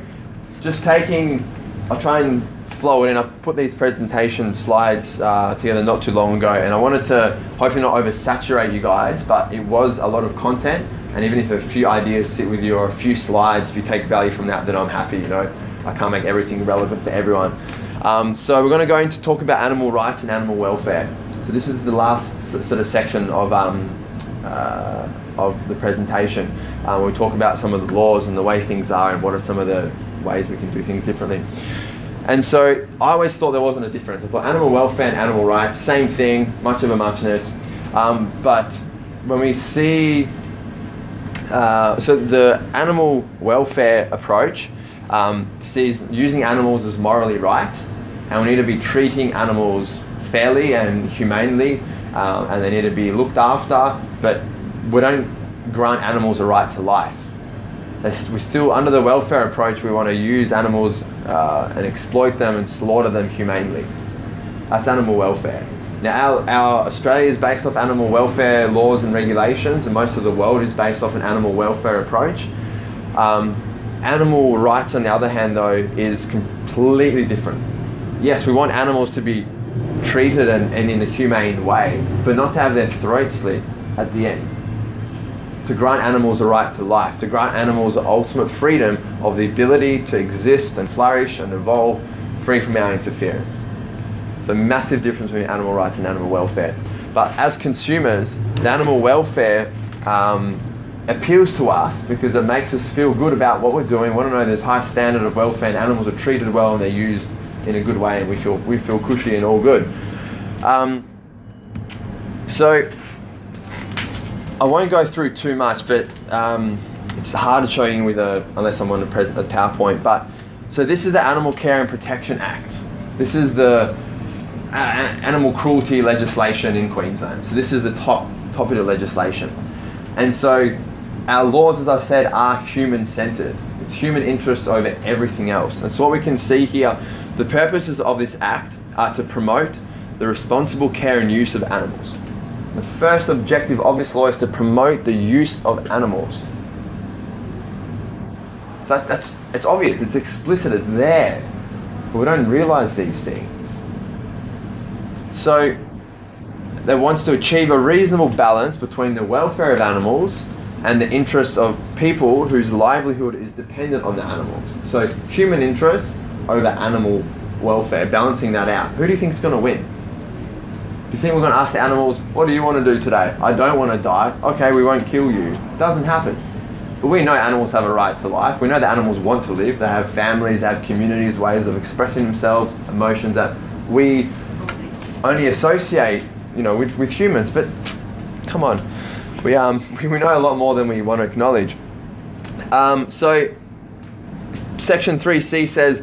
I'll try and flow it in. I put these presentation slides together not too long ago, and I wanted to hopefully not oversaturate you guys, but it was a lot of content, and even if a few ideas sit with you or a few slides, if you take value from that, then I'm happy. You know, I can't make everything relevant for everyone. So we're going to go into talk about animal rights and animal welfare. So this is the last sort of section of the presentation. We talk about some of the laws and the way things are and what are some of the ways we can do things differently. And so I always thought there wasn't a difference. I thought animal welfare and animal rights, same thing, much of a muchness. But when we see, so the animal welfare approach sees using animals as morally right, and we need to be treating animals fairly and humanely, and they need to be looked after, but we don't grant animals a right to life. We still, under the welfare approach, we want to use animals and exploit them and slaughter them humanely. That's animal welfare. Now, our Australia is based off animal welfare laws and regulations, and most of the world is based off an animal welfare approach. Animal rights, on the other hand, though, is completely different. Yes, we want animals to be treated and in a humane way, but not to have their throats slit at the end. To grant animals a right to life, to grant animals the ultimate freedom of the ability to exist and flourish and evolve free from our interference. So massive difference between animal rights and animal welfare. But as consumers, the animal welfare appeals to us because it makes us feel good about what we're doing. We want to know there's high standard of welfare and animals are treated well and they're used in a good way, and we feel cushy and all good. So I won't go through too much, but it's hard to show you unless I'm on the PowerPoint. But so this is the Animal Care and Protection Act. This is the animal cruelty legislation in Queensland. So this is the top bit of legislation. And so our laws, as I said, are human-centered. It's human interests over everything else. And so what we can see here, the purposes of this act are to promote the responsible care and use of animals. The first objective of this law is to promote the use of animals. So it's obvious, it's explicit, it's there. But we don't realise these things. So that wants to achieve a reasonable balance between the welfare of animals and the interests of people whose livelihood is dependent on the animals. So human interests over animal welfare, balancing that out. Who do you think is going to win? Do you think we're going to ask the animals, what do you want to do today? I don't want to die. Okay, we won't kill you. It doesn't happen. But we know animals have a right to life. We know that animals want to live. They have families, they have communities, ways of expressing themselves, emotions that we only associate, with humans. But come on, we know a lot more than we want to acknowledge. So Section 3C says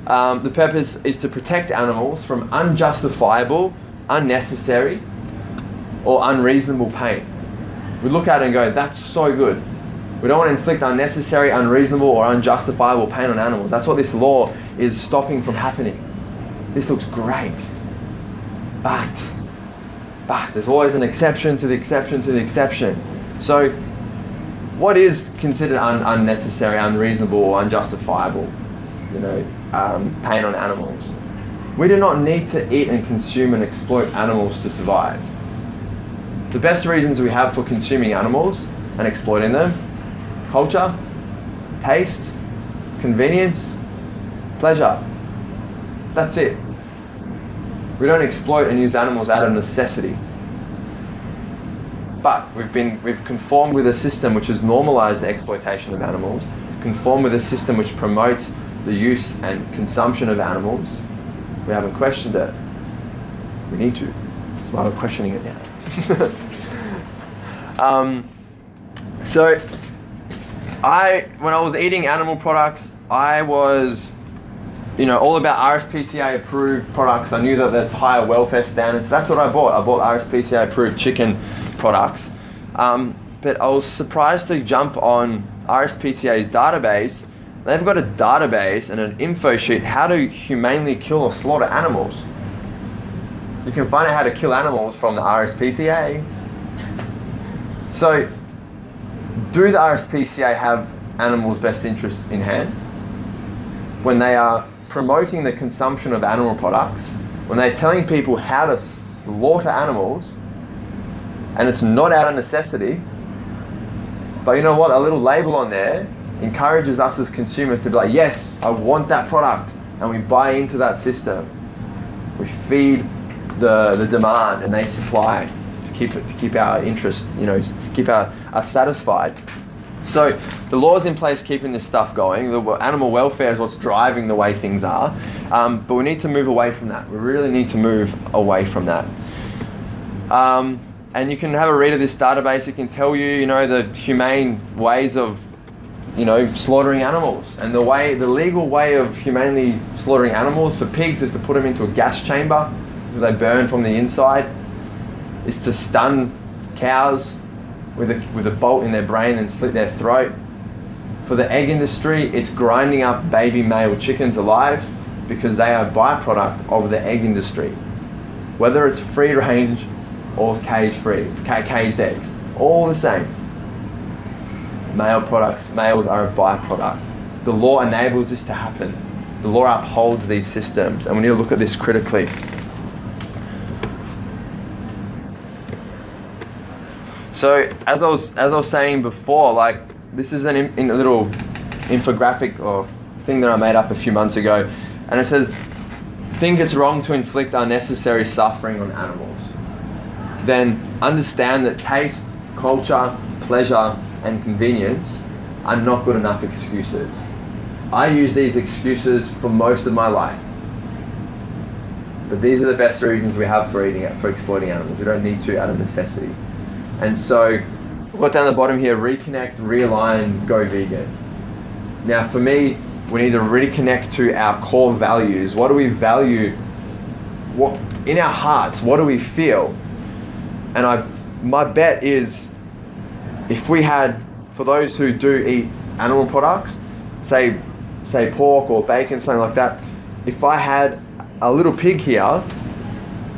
the purpose is to protect animals from unjustifiable, unnecessary, or unreasonable pain. We look at it and go, that's so good. We don't want to inflict unnecessary, unreasonable, or unjustifiable pain on animals. That's what this law is stopping from happening. This looks great. But there's always an exception to the exception to the exception. So what is considered unnecessary, unreasonable, or unjustifiable? Pain on animals. We do not need to eat and consume and exploit animals to survive. The best reasons we have for consuming animals and exploiting them: culture, taste, convenience, pleasure. That's it. We don't exploit and use animals out of necessity. But we've conformed with a system which has normalized the exploitation of animals, conformed with a system which promotes the use and consumption of animals. We haven't questioned it. We need to. That's why we're questioning it now. So when I was eating animal products, I was all about RSPCA approved products. I knew that that's higher welfare standards. That's what I bought. I bought RSPCA approved chicken products. But I was surprised to jump on RSPCA's database. They've got a database and an info sheet how to humanely kill or slaughter animals. You can find out how to kill animals from the RSPCA. So, do the RSPCA have animals' best interests in hand when they are promoting the consumption of animal products, when they're telling people how to slaughter animals, and it's not out of necessity, but you know what, a little label on there encourages us as consumers to be like, yes, I want that product, and we buy into that system. We feed the demand, and they supply to keep our interest, keep us satisfied. So the laws in place keeping this stuff going. The animal welfare is what's driving the way things are, but we need to move away from that. We really need to move away from that. And you can have a read of this database. It can tell you, the humane ways of, slaughtering animals. And the legal way of humanely slaughtering animals for pigs is to put them into a gas chamber where they burn from the inside. Is to stun cows with a bolt in their brain and slit their throat. For the egg industry, it's grinding up baby male chickens alive because they are a byproduct of the egg industry. Whether it's free range or caged eggs, all the same. Males are a byproduct. The law enables this to happen. The law upholds these systems, and we need to look at this critically. So as I was saying before, this is a little infographic or thing that I made up a few months ago, and it says, think it's wrong to inflict unnecessary suffering on animals. Then understand that taste, culture, pleasure, and convenience are not good enough excuses. I use these excuses for most of my life. But these are the best reasons we have for exploiting animals. We don't need to out of necessity. And so, we've got down the bottom here, reconnect, realign, go vegan. Now for me, we need to reconnect to our core values. What do we value? What in our hearts, what do we feel? And my bet is, if we had, for those who do eat animal products, say pork or bacon, something like that, if I had a little pig here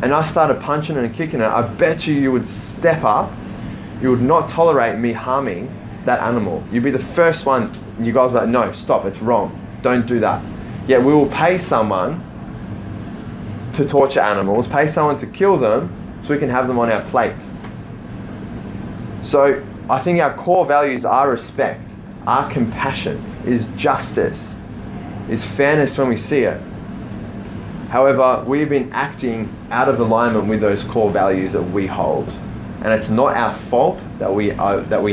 and I started punching it and kicking it, I bet you would step up. You would not tolerate me harming that animal. You'd be the first one, and you guys would be like, no, stop, it's wrong. Don't do that. Yet we will pay someone to torture animals, pay someone to kill them, so we can have them on our plate. So I think our core values are respect, are compassion, is justice, is fairness when we see it. However, we've been acting out of alignment with those core values that we hold. And it's not our fault that we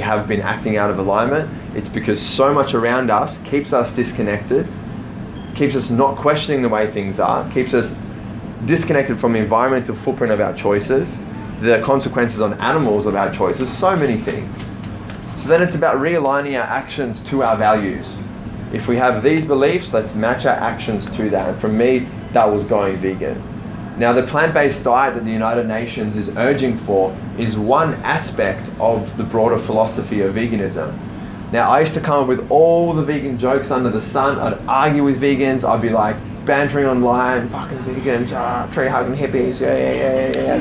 have been acting out of alignment. It's because so much around us keeps us disconnected, keeps us not questioning the way things are, keeps us disconnected from the environmental footprint of our choices, the consequences on animals of our choices, so many things. So then it's about realigning our actions to our values. If we have these beliefs, let's match our actions to that. And for me, that was going vegan. Now, the plant-based diet that the United Nations is urging for is one aspect of the broader philosophy of veganism. Now, I used to come up with all the vegan jokes under the sun. I'd argue with vegans. I'd be like bantering online, fucking vegans, tree hugging hippies, yeah.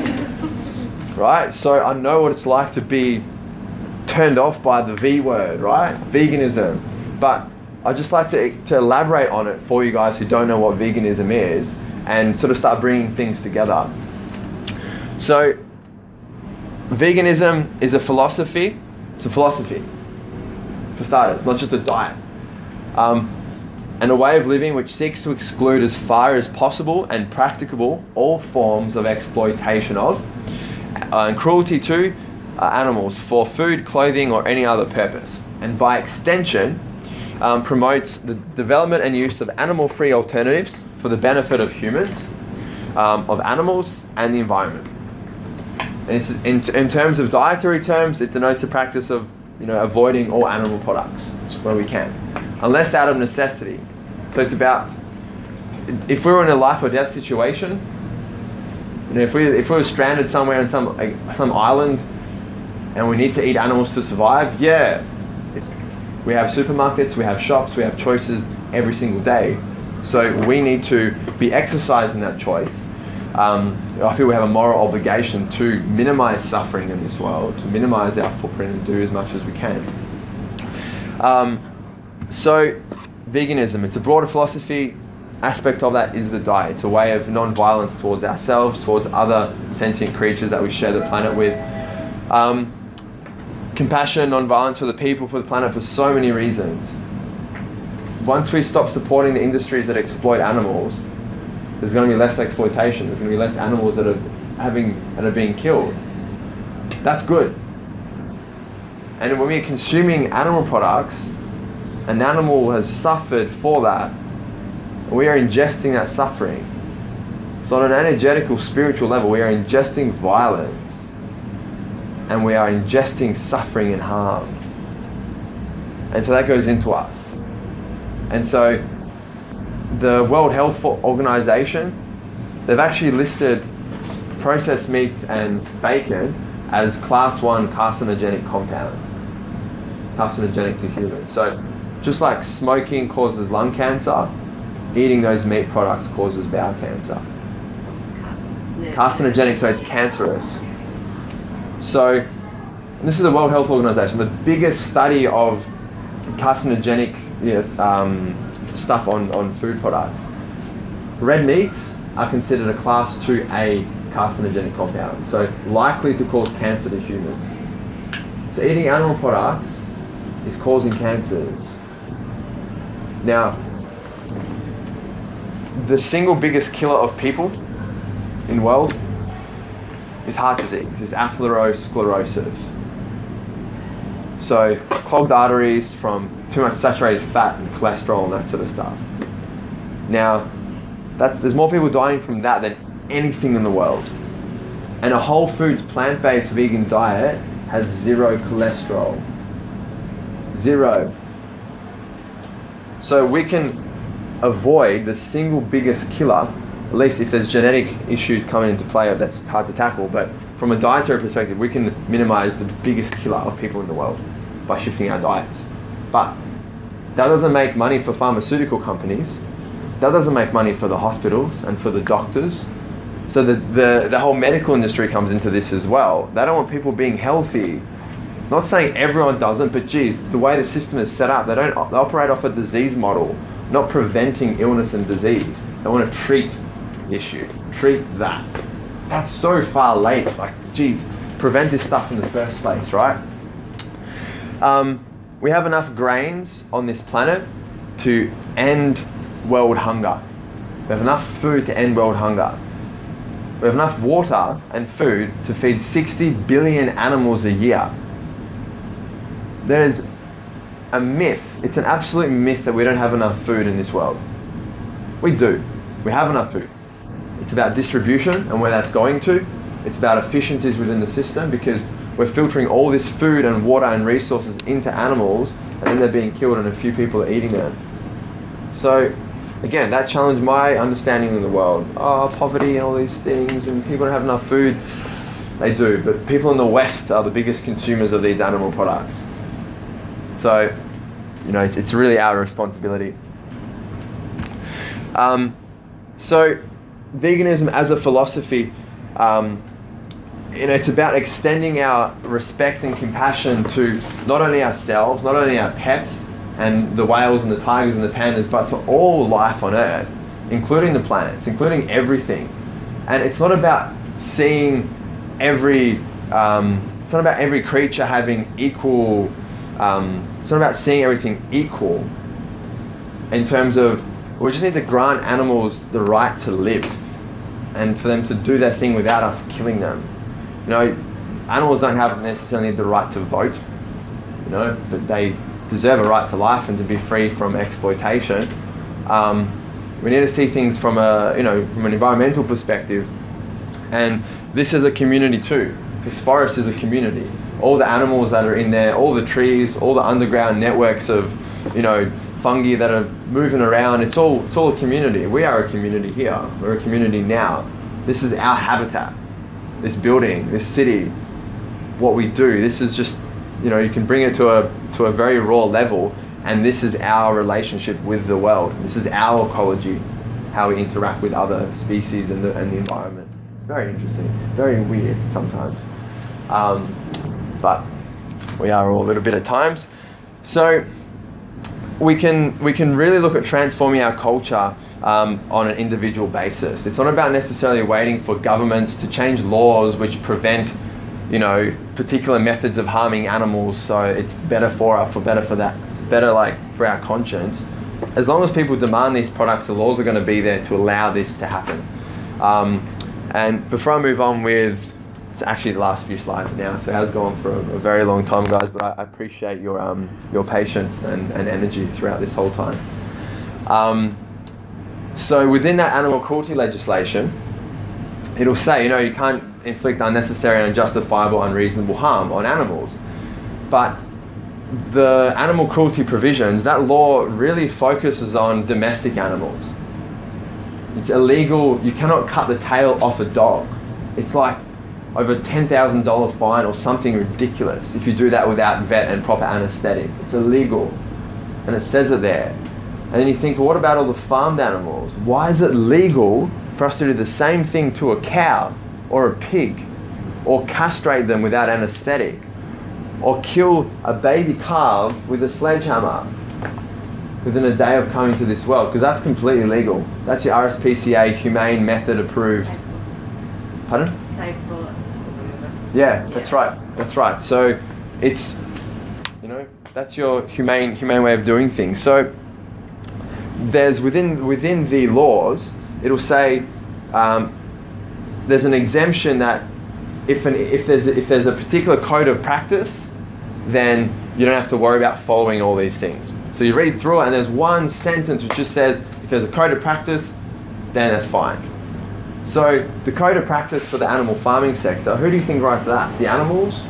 Right? So I know what it's like to be turned off by the V word, right? Veganism. But I'd just like to elaborate on it for you guys who don't know what veganism is, and sort of start bringing things together. So, veganism is a philosophy. It's a philosophy, for starters, not just a diet. And a way of living which seeks to exclude as far as possible and practicable all forms of exploitation of and cruelty to animals for food, clothing, or any other purpose. And by extension, promotes the development and use of animal-free alternatives for the benefit of humans, of animals, and the environment. And in terms of dietary terms, it denotes a practice of avoiding all animal products where we can, unless out of necessity. So it's about, if we were in a life or death situation, if we were stranded somewhere in some island, and we need to eat animals to survive, we have supermarkets, we have shops, we have choices every single day. So we need to be exercising that choice. I feel we have a moral obligation to minimize suffering in this world, to minimize our footprint and do as much as we can. So veganism, it's a broader philosophy. aspect of that is the diet. It's a way of non-violence towards ourselves, towards other sentient creatures that we share the planet with. Compassion, non-violence for the people, for the planet, for so many reasons. Once we stop supporting the industries that exploit animals, there's going to be less exploitation. There's going to be less animals that are being killed. That's good. And when we're consuming animal products, an animal has suffered for that. We are ingesting that suffering. So on an energetical, spiritual level, we are ingesting violence. And we are ingesting suffering and harm. And so that goes into us. And so the World Health Organization, they've actually listed processed meats and bacon as class 1 carcinogenic compounds. Carcinogenic to humans. So just like smoking causes lung cancer, eating those meat products causes bowel cancer. Carcinogenic, so it's cancerous. So this is the World Health Organization, the biggest study of carcinogenic stuff on food products. Red meats are considered a class 2A carcinogenic compound, so likely to cause cancer to humans. So eating animal products is causing cancers. Now, the single biggest killer of people in the world is heart disease, is atherosclerosis. So clogged arteries from too much saturated fat and cholesterol and that sort of stuff. Now, there's more people dying from that than anything in the world. And a whole foods plant-based vegan diet has 0 cholesterol. 0. So we can avoid the single biggest killer, at least if there's genetic issues coming into play, that's hard to tackle, but from a dietary perspective, we can minimize the biggest killer of people in the world by shifting our diets. But that doesn't make money for pharmaceutical companies. That doesn't make money for the hospitals and for the doctors. So the whole medical industry comes into this as well. They don't want people being healthy. Not saying everyone doesn't, but geez, the way the system is set up, they operate off a disease model, not preventing illness and disease. They want to treat issue, treat that. That's so far late. Like, geez, prevent this stuff in the first place, right? We have enough grains on this planet to end world hunger. We have enough food to end world hunger. We have enough water and food to feed 60 billion animals a year. There's a myth, it's an absolute myth that we don't have enough food in this world. We do. We have enough food. It's about distribution and where that's going to. It's about efficiencies within the system, because we're filtering all this food and water and resources into animals, and then they're being killed and a few people are eating them. So again, that challenged my understanding of the world. Oh, poverty and all these things, and people don't have enough food. They do, but people in the West are the biggest consumers of these animal products. So, it's really our responsibility. So, veganism as a philosophy, it's about extending our respect and compassion to not only ourselves, not only our pets, and the whales and the tigers and the pandas, but to all life on Earth, including the planets, including everything. And it's not about seeing every creature having equal. It's not about seeing everything equal. In terms of, we just need to grant animals the right to live, and for them to do their thing without us killing them. Animals don't have necessarily the right to vote, but they deserve a right to life and to be free from exploitation. We need to see things from an environmental perspective, and this is a community too. This forest is a community. All the animals that are in there, all the trees, all the underground networks of, fungi that are moving around. It's all a community. We are a community here. We're a community now. This is our habitat. This building, this city, what we do. This is just, you can bring it to a very raw level, and this is our relationship with the world. This is our ecology, how we interact with other species and the environment. It's very interesting. It's very weird sometimes. But we are all a little bit at times. So we can really look at transforming our culture on an individual basis. It's not about necessarily waiting for governments to change laws which prevent, particular methods of harming animals. So it's better for us, better for our conscience. As long as people demand these products, the laws are going to be there to allow this to happen. And before I move on with, it's actually the last few slides now, so it has gone for a very long time, guys, but I appreciate your patience and energy throughout this whole time. So within that animal cruelty legislation, it'll say, you can't inflict unnecessary, unjustifiable, unreasonable harm on animals. But the animal cruelty provisions, that law really focuses on domestic animals. It's illegal. You cannot cut the tail off a dog. It's like over $10,000 fine or something ridiculous if you do that without vet and proper anesthetic. It's illegal. And it says it there. And then you think, well, what about all the farmed animals? Why is it legal for us to do the same thing to a cow or a pig, or castrate them without anesthetic, or kill a baby calf with a sledgehammer within a day of coming to this world? Because that's completely legal. That's your RSPCA humane method approved. Pardon? Safe bullets. Yeah, that's right. That's right. So it's, that's your humane way of doing things. So there's within the laws, it'll say there's an exemption that if there's a particular code of practice, then you don't have to worry about following all these things. So you read through it, and there's one sentence which just says, if there's a code of practice, then that's fine. So the code of practice for the animal farming sector, who do you think writes that? The animals?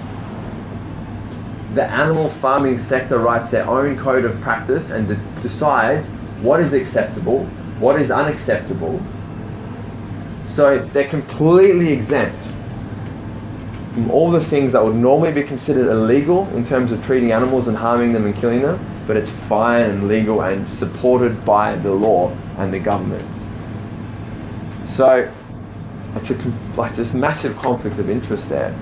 The animal farming sector writes their own code of practice and decides what is acceptable, what is unacceptable. So they're completely exempt from all the things that would normally be considered illegal in terms of treating animals and harming them and killing them, but it's fine and legal and supported by the law and the government. So it's this massive conflict of interest there.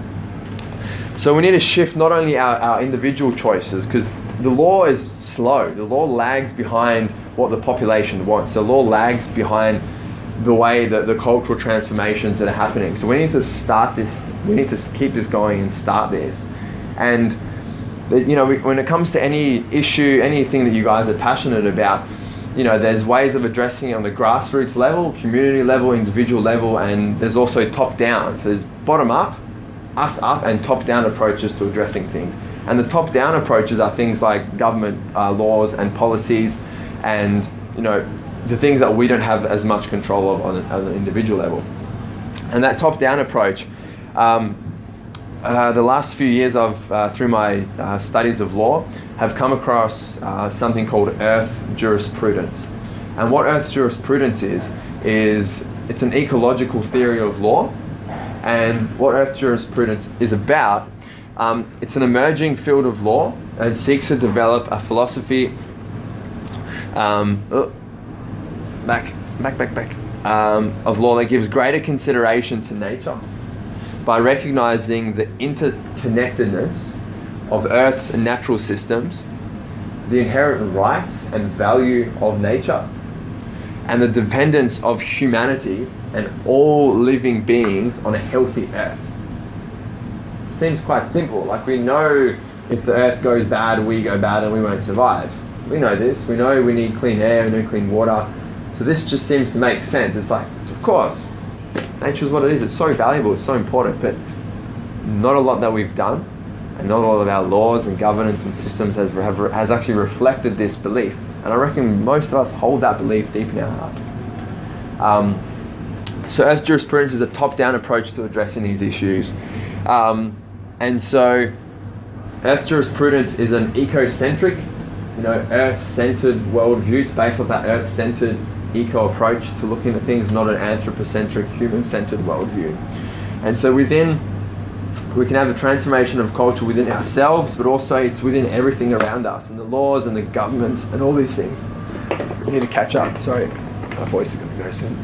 So we need to shift not only our individual choices, because the law is slow. The law lags behind what the population wants. The law lags behind the way that the cultural transformations that are happening. So we need to start this. We need to keep this going and start this. And when it comes to any issue, anything that you guys are passionate about, there's ways of addressing it on the grassroots level, community level, individual level, and there's also top down. So there's bottom up, us up, and top down approaches to addressing things. And the top down approaches are things like government laws and policies, and the things that we don't have as much control of on an individual level. And that top down approach, the last few years through my studies of law, have come across something called earth jurisprudence. And what earth jurisprudence is it's an ecological theory of law. And what earth jurisprudence is about, it's an emerging field of law and seeks to develop a philosophy of law that gives greater consideration to nature by recognizing the interconnectedness of Earth's natural systems, the inherent rights and value of nature, and the dependence of humanity and all living beings on a healthy Earth. Seems quite simple. Like, we know if the Earth goes bad, we go bad and we won't survive. We know this. We know we need clean air, we need clean water. So this just seems to make sense. It's like, of course, nature's what it is. It's so valuable, it's so important, but not a lot that we've done, and not all of our laws and governance and systems has actually reflected this belief. And I reckon most of us hold that belief deep in our heart. So earth jurisprudence is a top-down approach to addressing these issues. And so earth jurisprudence is an ecocentric, earth-centered worldview. It's based off that earth-centered eco approach to looking at things, not an anthropocentric, human-centered worldview. And so we can have a transformation of culture within ourselves, but also it's within everything around us, and the laws and the governments and all these things. We need to catch up. Sorry, my voice is going to go soon.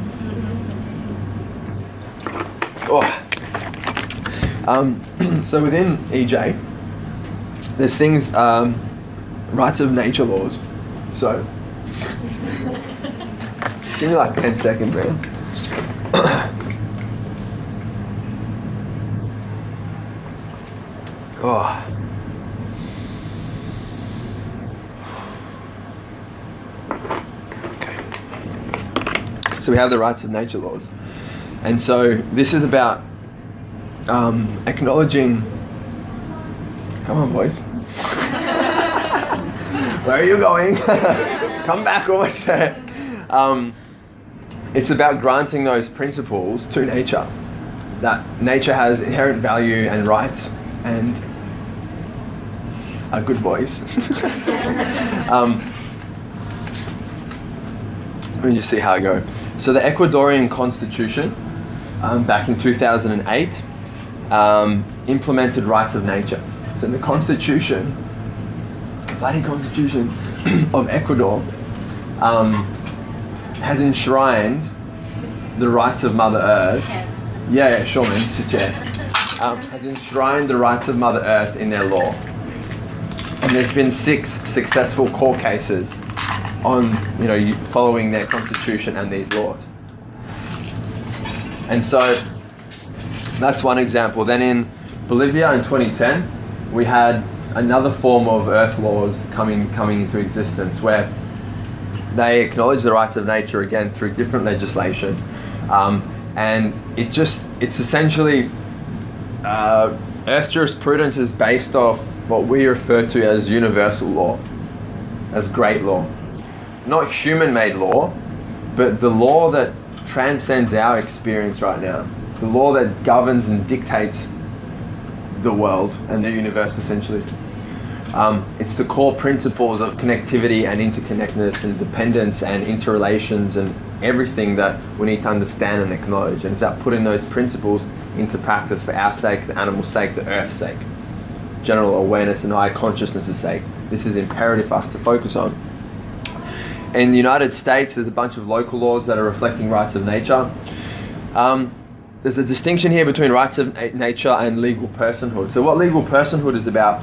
So within EJ, there's things, rights of nature laws. So, just give me like 10 seconds, man. Oh. Okay. So we have the rights of nature laws. And so this is about acknowledging. Come on, boys. Where are you going? Come back, always there. It's about granting those principles to nature. That nature has inherent value and rights and a good voice. Let me just see how I go. So the Ecuadorian constitution, back in 2008, implemented rights of nature. So the constitution, bloody constitution of Ecuador, has enshrined the rights of Mother Earth. Yeah, sure, man. Sit here. Has enshrined the rights of Mother Earth in their law. And there's been 6 successful court cases on, following their constitution and these laws. And so that's one example. Then in Bolivia in 2010, we had another form of earth laws coming into existence where they acknowledge the rights of nature again through different legislation. And it's essentially earth jurisprudence is based off what we refer to as universal law, as great law. Not human-made law, but the law that transcends our experience right now. The law that governs and dictates the world and the universe, essentially. It's the core principles of connectivity and interconnectedness and dependence and interrelations and everything that we need to understand and acknowledge. And it's about putting those principles into practice for our sake, the animal's sake, the earth's sake. General awareness and higher consciousness' sake. This is imperative for us to focus on. In the United States, there's a bunch of local laws that are reflecting rights of nature. There's a distinction here between rights of nature and legal personhood. So what legal personhood is about,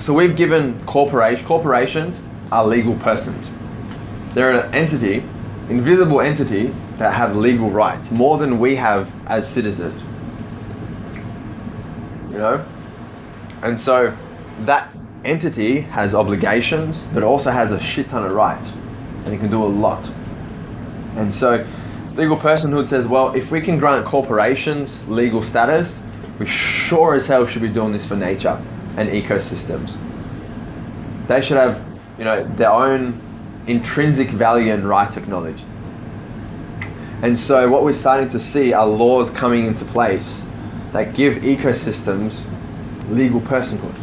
so we've given corporations are legal persons. They're an entity, invisible entity, that have legal rights, more than we have as citizens. And so that entity has obligations, but also has a shit ton of rights, and it can do a lot. And so legal personhood says, well, if we can grant corporations legal status, we sure as hell should be doing this for nature and ecosystems. They should have, their own intrinsic value and rights acknowledged. And so what we're starting to see are laws coming into place that give ecosystems legal personhood.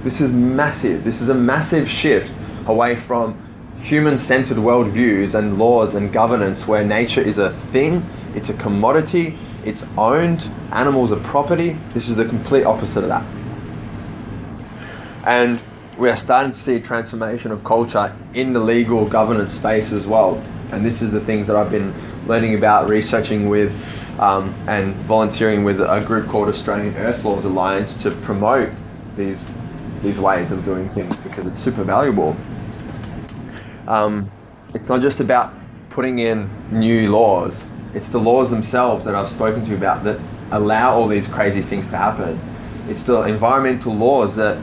This is massive. This is a massive shift away from human-centered worldviews and laws and governance where nature is a thing, it's a commodity, it's owned, animals are property. This is the complete opposite of that. And we are starting to see a transformation of culture in the legal governance space as well. And this is the things that I've been learning about, researching with, and volunteering with a group called Australian Earth Laws Alliance to promote these ways of doing things, because it's super valuable. It's not just about putting in new laws, it's the laws themselves that I've spoken to you about that allow all these crazy things to happen. It's the environmental laws that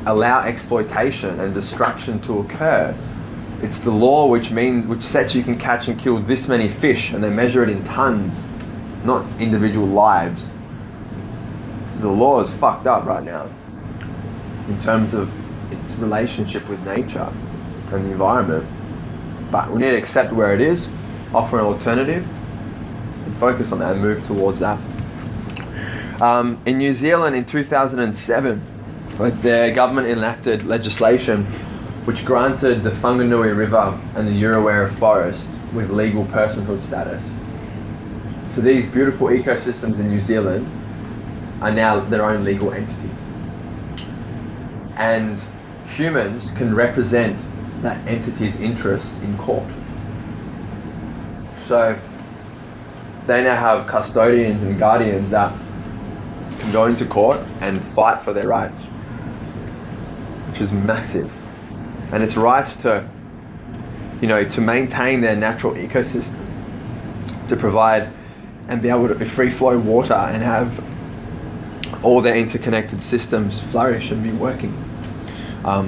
allow exploitation and destruction to occur. It's the law which sets you can catch and kill this many fish, and they measure it in tons, not individual lives. So the law is fucked up right now in terms of its relationship with nature and the environment. But we need to accept where it is, offer an alternative, and focus on that and move towards that. In New Zealand in 2007, the government enacted legislation which granted the Whanganui River and the Urewera Forest with legal personhood status. So these beautiful ecosystems in New Zealand are now their own legal entity. And humans can represent that entity's interests in court. So they now have custodians and guardians that can go into court and fight for their rights. which is massive. And its right to, to maintain their natural ecosystem, to provide and be able to be free flow water and have all their interconnected systems flourish and be working.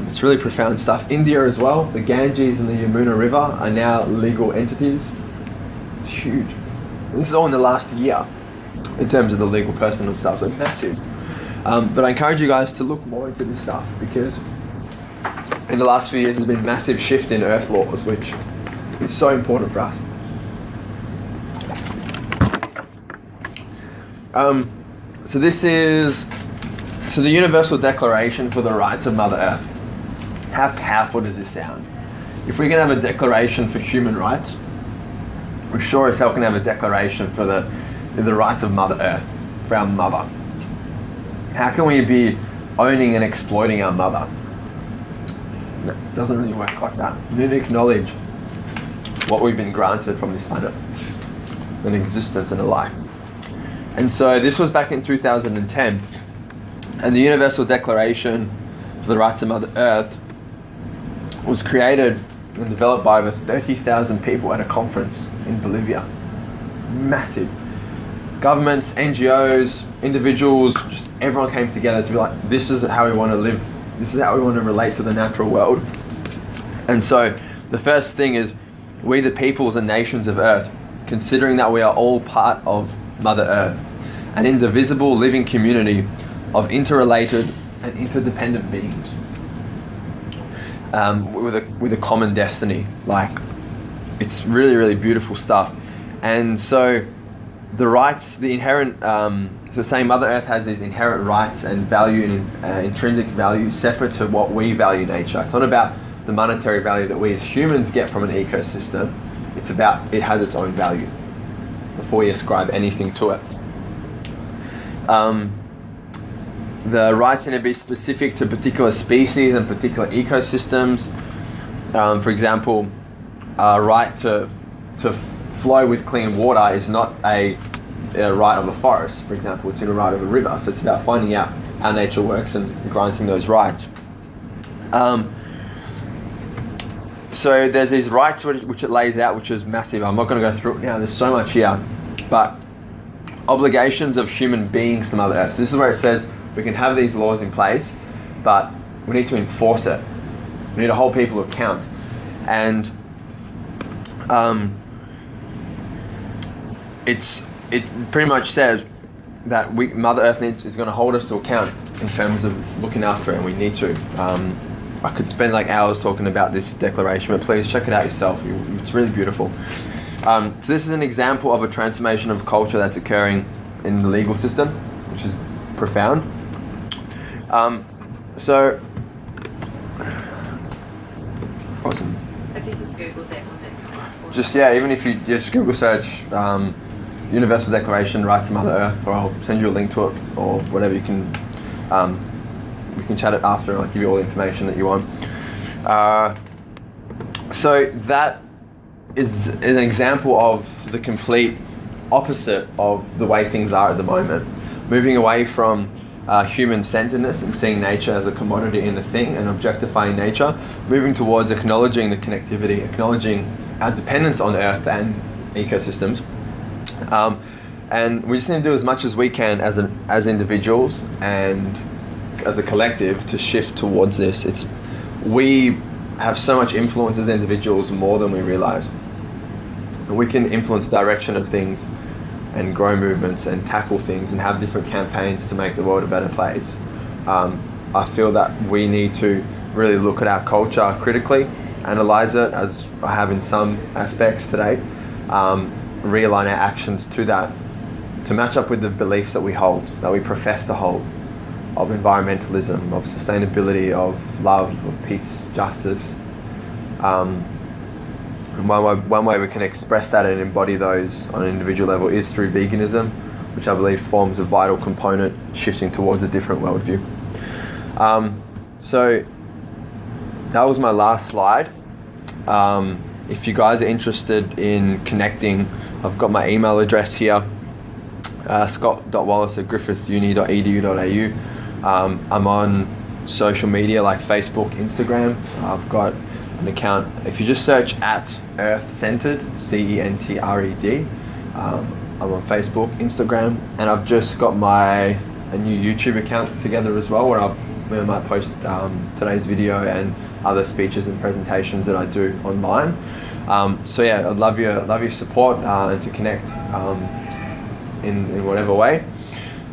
It's really profound stuff. India as well, the Ganges and the Yamuna River are now legal entities. It's huge. And this is all in the last year in terms of the legal personal stuff, so massive. But I encourage you guys to look more into this stuff, because in the last few years there's been a massive shift in earth laws, which is so important for us. So the Universal Declaration for the Rights of Mother Earth. How powerful does this sound? If we can have a declaration for human rights, we sure as hell can have a declaration for the rights of Mother Earth, for our mother. How can we be owning and exploiting our mother? No, it doesn't really work like that. We need to acknowledge what we've been granted from this planet, an existence and a life. And so this was back in 2010, and the Universal Declaration for the Rights of Mother Earth was created and developed by over 30,000 people at a conference in Bolivia. Massive. Governments, NGOs, individuals, just everyone came together to be like, this is how we want to live, this is how we want to relate to the natural world. And so the first thing is, we the peoples and nations of Earth, considering that we are all part of Mother Earth, an indivisible living community of interrelated and interdependent beings, with a common destiny. Like, it's really, really beautiful stuff. And so the rights, the inherent, so saying Mother Earth has these inherent rights and value and intrinsic value separate to what we value nature. It's not about the monetary value that we as humans get from an ecosystem. It's about, it has its own value before we ascribe anything to it. The rights need to be specific to particular species and particular ecosystems. For example, a right to flow with clean water is not a right of a forest, for example. It's in a right of a river. So it's about finding out how nature works and granting those rights. So there's these rights which it lays out, which is massive. I'm not going to go through it now. There's so much here. But obligations of human beings to Mother Earth. So this is where it says we can have these laws in place, but we need to enforce it. We need to hold people to account. And it pretty much says that Mother Earth is going to hold us to account in terms of looking after it, and we need to. I could spend like hours talking about this declaration, but please check it out yourself. It's really beautiful. So this is an example of a transformation of culture that's occurring in the legal system, which is profound. So, awesome. Have you just Googled that? Just, yeah, even if you just Google search Universal Declaration, Rights of Mother Earth, or I'll send you a link to it, or whatever, you can, we can chat it after and I'll give you all the information that you want. So that is an example of the complete opposite of the way things are at the moment. Moving away from human-centeredness and seeing nature as a commodity in the thing and objectifying nature, moving towards acknowledging the connectivity, acknowledging our dependence on Earth and ecosystems. And we just need to do as much as we can as individuals and as a collective to shift towards this. We have so much influence as individuals, more than we realize. We can influence the direction of things and grow movements and tackle things and have different campaigns to make the world a better place. I feel that we need to really look at our culture critically, analyze it, as I have in some aspects today, realign our actions to that, to match up with the beliefs that we hold, that we profess to hold, of environmentalism, of sustainability, of love, of peace, justice. And one way we can express that and embody those on an individual level is through veganism, which I believe forms a vital component shifting towards a different worldview. So that was my last slide. If you guys are interested in connecting, I've got my email address here, scott.wallace@griffithuni.edu.au. I'm on social media like Facebook, Instagram. I've got an account. If you just search at Earth Centered, CENTRED, I'm on Facebook, Instagram, and I've just got a new YouTube account together as well, where I might post today's video and other speeches and presentations that I do online. So yeah, I'd love your support and to connect in whatever way.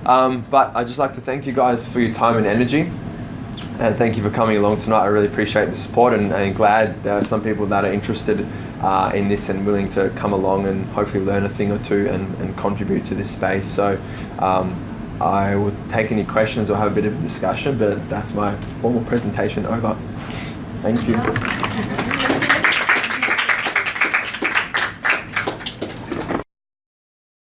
But I'd just like to thank you guys for your time and energy, and thank you for coming along tonight. I really appreciate the support, and glad there are some people that are interested in this and willing to come along and hopefully learn a thing or two and contribute to this space. So I would take any questions or have a bit of a discussion, but that's my formal presentation over. Thank you.